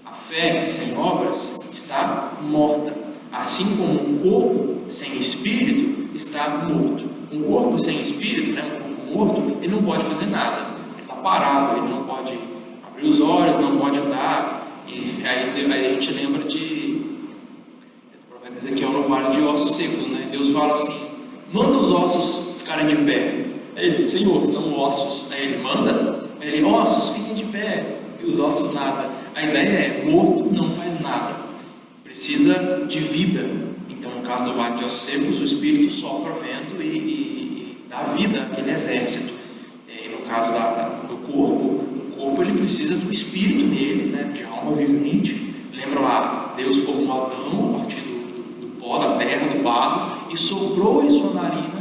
Speaker 1: a fé sem obras está morta, assim como um corpo sem espírito está morto. Um corpo sem espírito, né, um corpo morto, ele não pode fazer nada, ele está parado, ele não pode abrir os olhos, não pode andar. E aí a gente lembra do profeta Ezequiel no vale de ossos secos, né? Deus fala assim: manda os ossos ficarem de pé. Aí ele: Senhor, são ossos. Aí ele manda, aí ele: ossos, fiquem de pé. E os ossos nada. A ideia é: morto não faz nada. precisa de vida. Então, no caso do vale de ossos secos, o Espírito sopra o vento e dá vida àquele exército. E no caso do corpo, o corpo ele precisa do Espírito nele, né, de alma vivente. Lembra lá, Deus formou Adão a partir do pó da terra, do barro, e soprou em suas narinas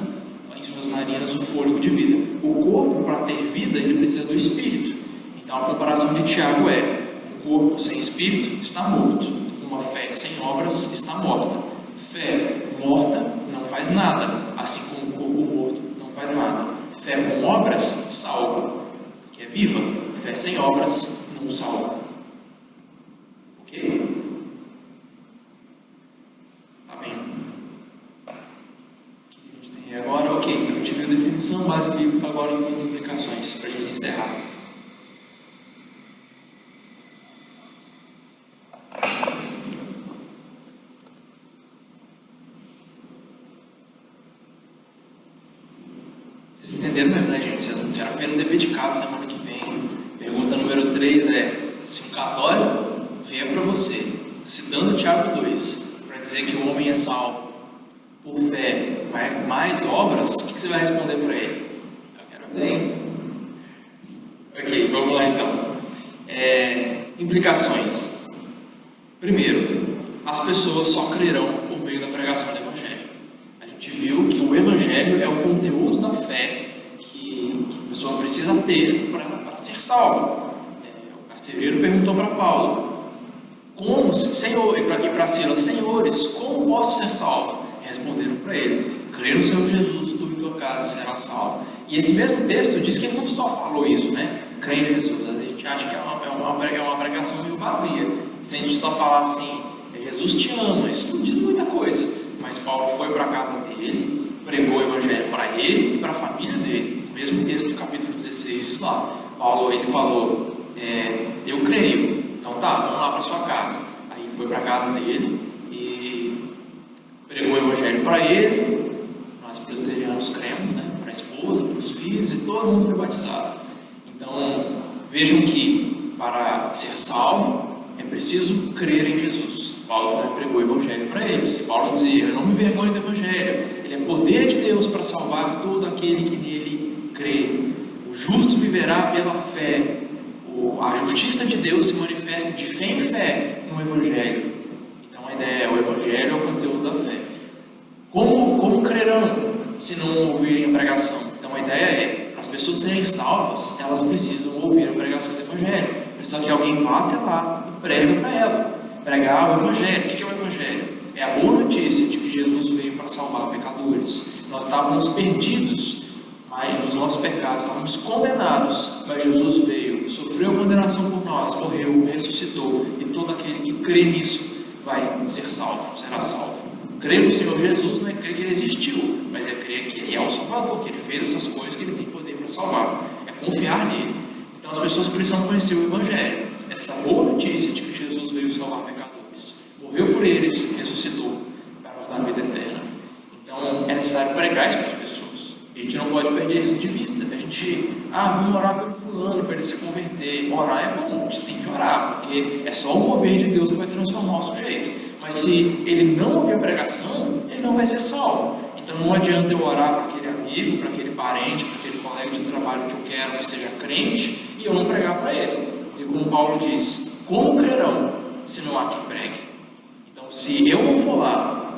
Speaker 1: o fôlego de vida. O corpo, para ter vida, ele precisa do Espírito. Então a comparação de Tiago é: um corpo sem Espírito está morto, uma fé sem obras está morta. Fé morta não faz nada, assim como o corpo morto não faz nada. Fé com obras salva, porque é viva. Fé sem obras não salva. Ok? Tá bem? O que a gente tem agora? Ok, então a gente viu a definição, base bíblica, agora algumas implicações para a gente encerrar. Vocês entenderam mesmo, né, gente? Você já fez um dever de casa semana que vem. Pergunta número 3 é: se um católico vier para você, citando Tiago 2, para dizer que o homem é salvo por fé, mais obras, o que você vai responder para ele? Eu quero ver, hein? Ok, vamos lá então. Implicações. Primeiro, as pessoas só crerão por meio da pregação do Evangelho. A gente viu que o Evangelho é o conteúdo da fé que a pessoa precisa ter para ser salvo. O carcereiro perguntou para Paulo: como, Senhor, e para Silas: senhores, como posso ser salvo? Responderam para ele: crê no Senhor Jesus, tu e tua casa será salvo. E esse mesmo texto diz que ele não só falou isso, né? Crê em Jesus. Às vezes a gente acha que é uma pregação meio vazia. Se a gente só falar assim: Jesus te ama, isso não diz muita coisa. Mas Paulo foi para a casa dele, pregou o Evangelho para ele e para a família dele. O mesmo texto do capítulo 16 diz lá. Paulo, ele falou: eu creio, então tá, vamos lá para sua casa. Aí foi para a casa dele e pregou o Evangelho para ele. Nós presbiterianos cremos, né? Para a esposa, para os filhos, e todo mundo foi batizado. Então vejam que para ser salvo é preciso crer em Jesus. Paulo pregou o Evangelho para eles. Paulo dizia: eu não me envergonho do Evangelho, ele é poder de Deus para salvar todo aquele que nele crê. O justo viverá pela fé. A justiça de Deus se manifesta de fé em fé no Evangelho. Então a ideia é: o Evangelho é o conteúdo da fé. Como crerão se não ouvirem a pregação? Então a ideia é: para as pessoas serem salvas, elas precisam ouvir a pregação do Evangelho. Precisa que alguém vá até lá e pregue para ela. Pregar o Evangelho. O que é o Evangelho? É a boa notícia de que Jesus veio para salvar pecadores. Nós estávamos perdidos, mas nos nossos pecados estávamos condenados, mas Jesus veio, sofreu condenação por nós, morreu, ressuscitou, e todo aquele que crê nisso vai ser salvo, será salvo. Crer no Senhor Jesus não é crer que Ele existiu, mas é crer que Ele é o Salvador, que Ele fez essas coisas, que Ele tem poder para salvar. É confiar nele. Então as pessoas precisam conhecer o Evangelho, essa boa notícia de que Jesus veio salvar pecadores, morreu por eles, ressuscitou para nos dar vida eterna. Então é necessário pregar isso para as pessoas. A gente não pode perder isso de vista. A gente, vamos orar pelo fulano para ele se converter. Orar é bom, a gente tem que orar, porque é só o mover de Deus que vai transformar o sujeito. Mas se ele não ouvir a pregação, ele não vai ser salvo. Então não adianta eu orar para aquele amigo, para aquele parente, para aquele colega de trabalho que eu quero que seja crente, e eu não pregar para ele. Porque como Paulo diz: como crerão se não há quem pregue? Então se eu não for lá,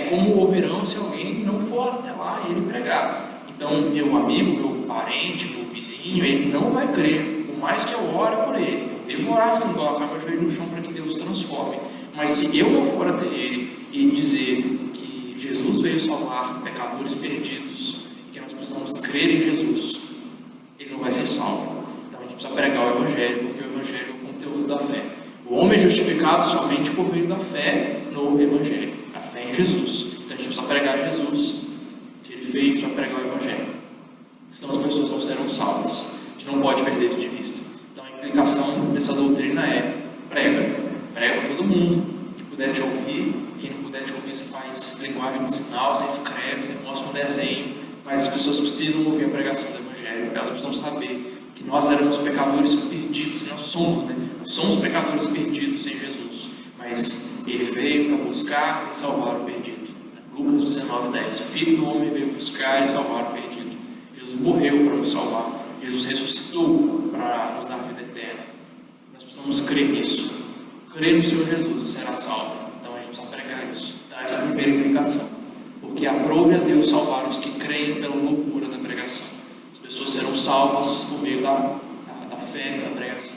Speaker 1: como ouvirão se alguém não for até lá e ele pregar? Então meu amigo, meu parente, meu vizinho, ele não vai crer, por mais que eu ore por ele. Eu devo orar sem colocar meu joelho no chão para que Deus transforme. Mas se eu não for até ele e dizer que Jesus veio salvar pecadores perdidos, e que nós precisamos crer em Jesus, ele não vai ser salvo. Então a gente precisa pregar o Evangelho, porque o Evangelho é o conteúdo da fé. O homem é justificado somente por meio da fé no Evangelho, a fé em Jesus. Então a gente precisa pregar Jesus, o que ele fez para pregar o Evangelho. Senão as pessoas não serão salvas. A gente não pode perder isso de vista. Então a implicação dessa doutrina é: prega para todo mundo que puder te ouvir. Quem não puder te ouvir, você faz linguagem de sinal, você escreve, você mostra um desenho. Mas as pessoas precisam ouvir a pregação do Evangelho. Elas precisam saber que nós éramos pecadores perdidos. Nós somos, Nós somos pecadores perdidos sem Jesus. Mas Ele veio buscar e salvar o perdido. Lucas 19:10. O Filho do Homem veio buscar e salvar o perdido. Jesus morreu para nos salvar. Jesus ressuscitou para nos dar vida eterna. Nós precisamos crer nisso. Crer no Senhor Jesus e será salvo. Então a gente precisa pregar isso. Então essa é a primeira implicação. Porque aprove a Deus salvar os que creem pela loucura da pregação. As pessoas serão salvas por meio da fé, da pregação.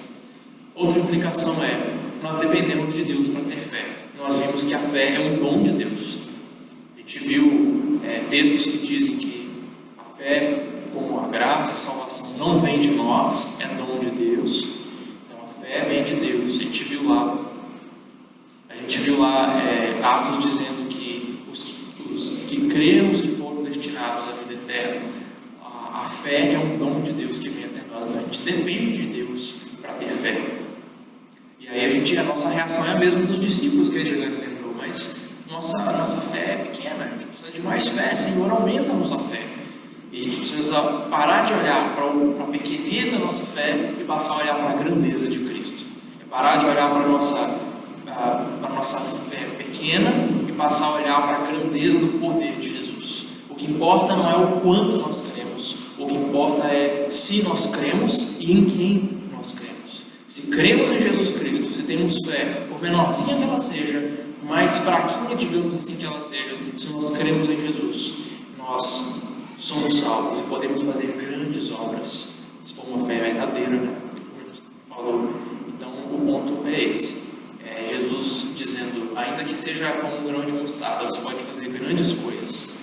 Speaker 1: Outra implicação é: nós dependemos de Deus para ter fé. Nós vimos que a fé é um dom de Deus. A gente viu textos que dizem que a fé, como a graça e a salvação, não vem de nós, é dom de Deus. Então a fé vem de Deus. A gente viu lá Atos dizendo que os que creram, os que foram destinados à vida eterna, a fé é um dom de Deus que vem até nós. Então a gente depende de Deus para ter fé. E aí a nossa reação é a mesma dos discípulos que a gente lembrou, mas nossa fé é pequena, a gente precisa de mais fé. Senhor, aumenta-nos a fé. E a gente precisa parar de olhar para a pequenez da nossa fé e passar a olhar para a grandeza de Cristo. É parar de olhar para a nossa fé pequena e passar a olhar para a grandeza do poder de Jesus. O que importa não é o quanto nós cremos, o que importa é se nós cremos e em quem nós cremos. Se cremos em Jesus Cristo, se temos fé, por menorzinha que ela seja, mais fraquinha, digamos assim, que ela seja, se nós cremos em Jesus, nós somos salvos e podemos fazer grandes obras, se for uma fé verdadeira, né? Como a gente falou. Então o ponto é esse. Jesus dizendo: ainda que seja como um grão de mostarda, você pode fazer grandes coisas.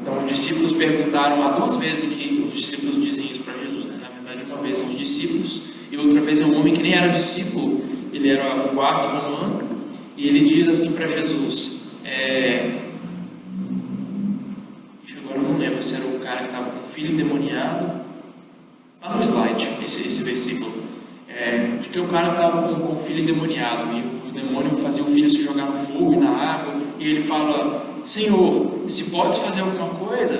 Speaker 1: Então os discípulos perguntaram, há 2 vezes que os discípulos dizem isso para Jesus, né? Na verdade, uma vez são os discípulos e outra vez é um homem que nem era discípulo, ele era um guarda romano, e ele diz assim para Jesus, agora eu não lembro se era o cara que estava com o filho endemoniado, está no slide esse versículo, de que o cara estava com o filho endemoniado e o demônio fazia o filho se jogar no fogo e na água, e ele fala: Senhor, se podes fazer alguma coisa,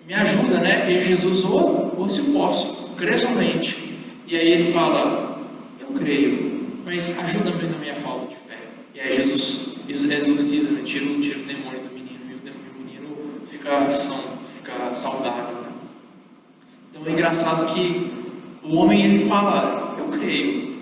Speaker 1: me ajuda, né? E Jesus: ou se posso, crê somente. E aí ele fala: eu creio, mas ajuda-me na minha falta de fé. E aí Jesus exorciza, né? tira o demônio do menino, e o menino fica são, fica saudável, né? Então é engraçado que o homem, ele fala: eu creio,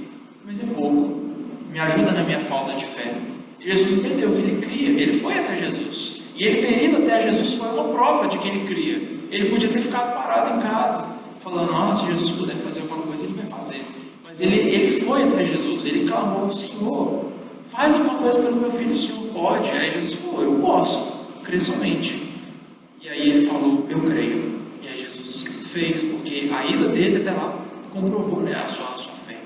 Speaker 1: mas é pouco, me ajuda na minha falta de fé. E Jesus entendeu que ele cria, ele foi até Jesus, e ele ter ido até Jesus foi uma prova de que ele cria. Ele podia ter ficado parado em casa, falando: se Jesus puder fazer alguma coisa, ele vai fazer. Mas ele foi até Jesus, ele clamou: Senhor, faz alguma coisa pelo meu filho, o Senhor pode? Aí Jesus falou: eu posso, crê somente. E aí ele falou: eu creio. E aí Jesus fez, porque a ida dele até lá comprovou, né, a sua fé.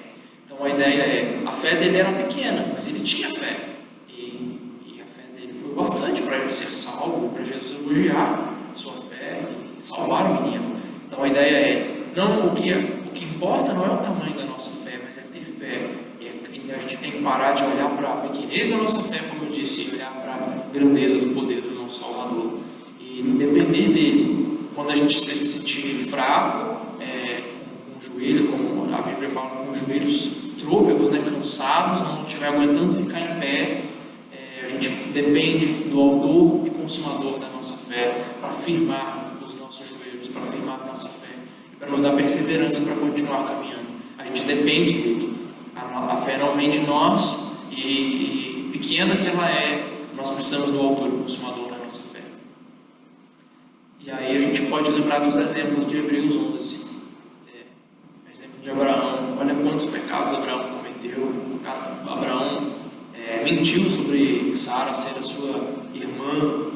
Speaker 1: Então a ideia é: a fé dele era pequena, mas ele tinha fé. E a fé dele foi bastante para ele ser salvo, para Jesus elogiar sua fé e salvar o menino. Então a ideia é: não, o que importa não é o tamanho da nossa fé, mas é ter fé. E a gente tem que parar de olhar para a pequenez da nossa fé, como eu disse, e olhar para a grandeza do poder do nosso Salvador. E depender dele. Quando a gente se sentir fraco, com o joelho, como a Bíblia fala, com os joelhos trôpegos, né, cansados, não estiver aguentando ficar em pé, a gente depende do autor e consumador da nossa fé para firmar os nossos joelhos, para firmar a nossa fé e para nos dar perseverança para continuar caminhando. A gente depende dele. A fé não vem de nós, e pequena que ela é, nós precisamos do autor e consumador da nossa fé. E aí a gente pode lembrar dos exemplos de Hebreus 11. Exemplo de Abraão. Olha quantos pecados Abraão cometeu. Abraão mentiu sobre Sara ser a sua irmã,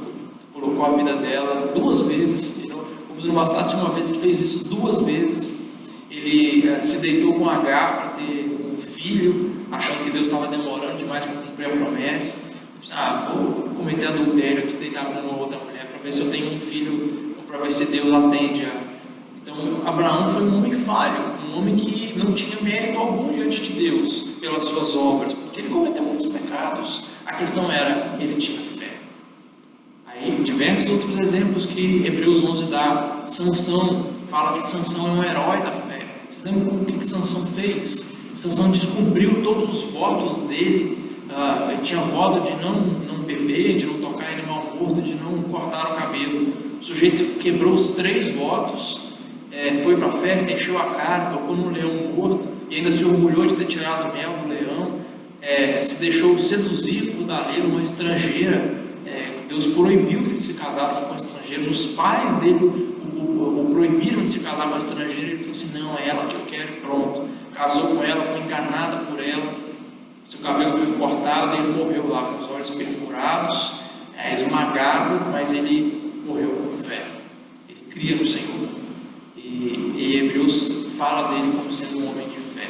Speaker 1: colocou a vida dela 2 vezes. Como se não bastasse uma vez, ele fez isso 2 vezes. Ele se deitou com Agar para ter um filho, achando que Deus estava demorando demais para cumprir a promessa. Vou cometer adultério aqui, deitar com uma outra mulher para ver se eu tenho um filho, para ver se Deus atende a... Então Abraão foi um homem falho, um homem que não tinha mérito algum diante de Deus pelas suas obras, porque ele cometeu muitos pecados. A questão era: ele tinha fé. Aí diversos outros exemplos que Hebreus 11 dá. Sansão, fala que Sansão é um herói da fé. Vocês lembram o que Sansão fez? Sansão descumpriu todos os votos dele ele tinha voto de não beber, de não tocar em animal morto, de não cortar o cabelo. O sujeito quebrou os 3 votos, foi para a festa, encheu a cara, tocou no leão morto, e ainda se orgulhou de ter tirado o mel do leão, se deixou seduzir por Dalila, uma estrangeira. Deus proibiu que ele se casasse com estrangeiros. Os pais dele o proibiram de se casar com estrangeiro. Ele falou assim: não, é ela que eu quero, e pronto. Casou com ela, foi enganada por ela. Seu cabelo foi cortado e ele morreu lá com os olhos perfurados, esmagado, mas ele morreu com fé. Ele cria no Senhor. E Hebreus fala dele como sendo um homem de fé.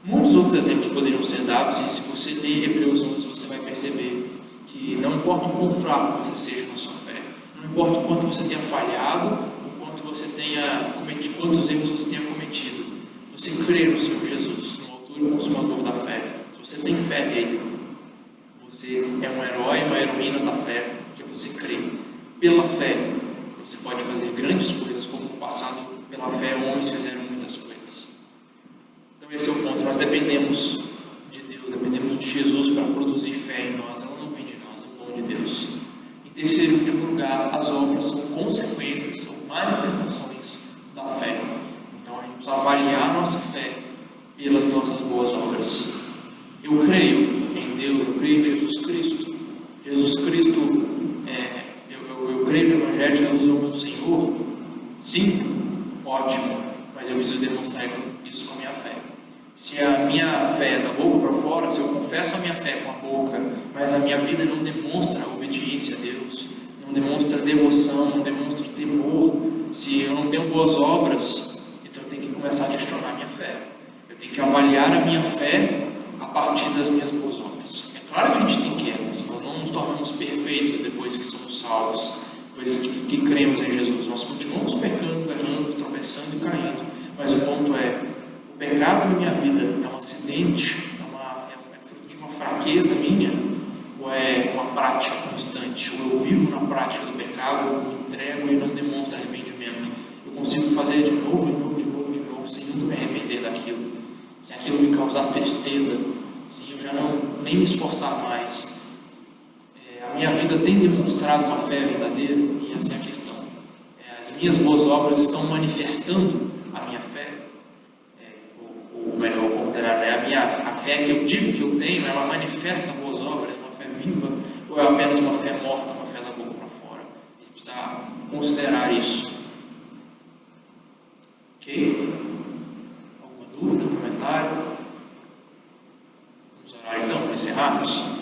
Speaker 1: Muitos outros exemplos poderiam ser dados, e se você ler Hebreus 11, você vai perceber que não importa o quão fraco você seja na sua fé, não importa o quanto você tenha falhado, o quanto você tenha cometido, quantos erros você tenha cometido, você crê no Senhor Jesus, no autor e consumador da fé. Se você tem fé nele, você é um herói, uma heroína da fé, porque você crê. Pela fé, você pode fazer grandes coisas, como no passado, pela fé, homens fizeram muitas coisas. Então esse é o ponto. Nós dependemos de Deus, dependemos de Jesus para produzir fé em nós. Ela não vem de nós, é um dom de Deus. Em terceiro e último lugar, as obras são consequências, são manifestações da fé. Então a gente precisa avaliar a nossa fé pelas nossas boas obras. Eu creio em Deus, eu creio em Jesus Cristo. Jesus Cristo, eu creio no Evangelho, Jesus é o meu Senhor. Sim, ótimo, mas eu preciso demonstrar isso com a minha fé. Se a minha fé é da boca para fora, se eu confesso a minha fé com a boca, mas a minha vida não demonstra obediência a Deus, não demonstra devoção, não demonstra temor, se eu não tenho boas obras, então eu tenho que começar a questionar a minha fé. Eu tenho que avaliar a minha fé a partir das minhas boas obras. É claro que a gente tem quedas, nós não nos tornamos perfeitos depois que somos salvos, depois que cremos em Jesus. Nós continuamos pecando, errando, tropeçando e caindo, mas o ponto é: o pecado na minha vida é um acidente, é fruto de uma fraqueza minha, ou é uma prática constante? Ou eu vivo na prática do pecado, ou eu me entrego e não demonstro arrependimento? Eu consigo fazer de novo, sem nunca me arrepender daquilo, sem aquilo me causar tristeza, sem eu já nem me esforçar mais. A minha vida tem demonstrado uma fé verdadeira, e essa é a questão. As minhas boas obras estão manifestando a minha fé, ou melhor, ao contrário, a fé que eu digo que eu tenho, ela manifesta boas obras, uma fé viva, ou é apenas uma fé morta, uma fé da boca para fora? A gente precisa considerar isso. Ok? Alguma dúvida, comentário? Vamos orar então para encerrarmos.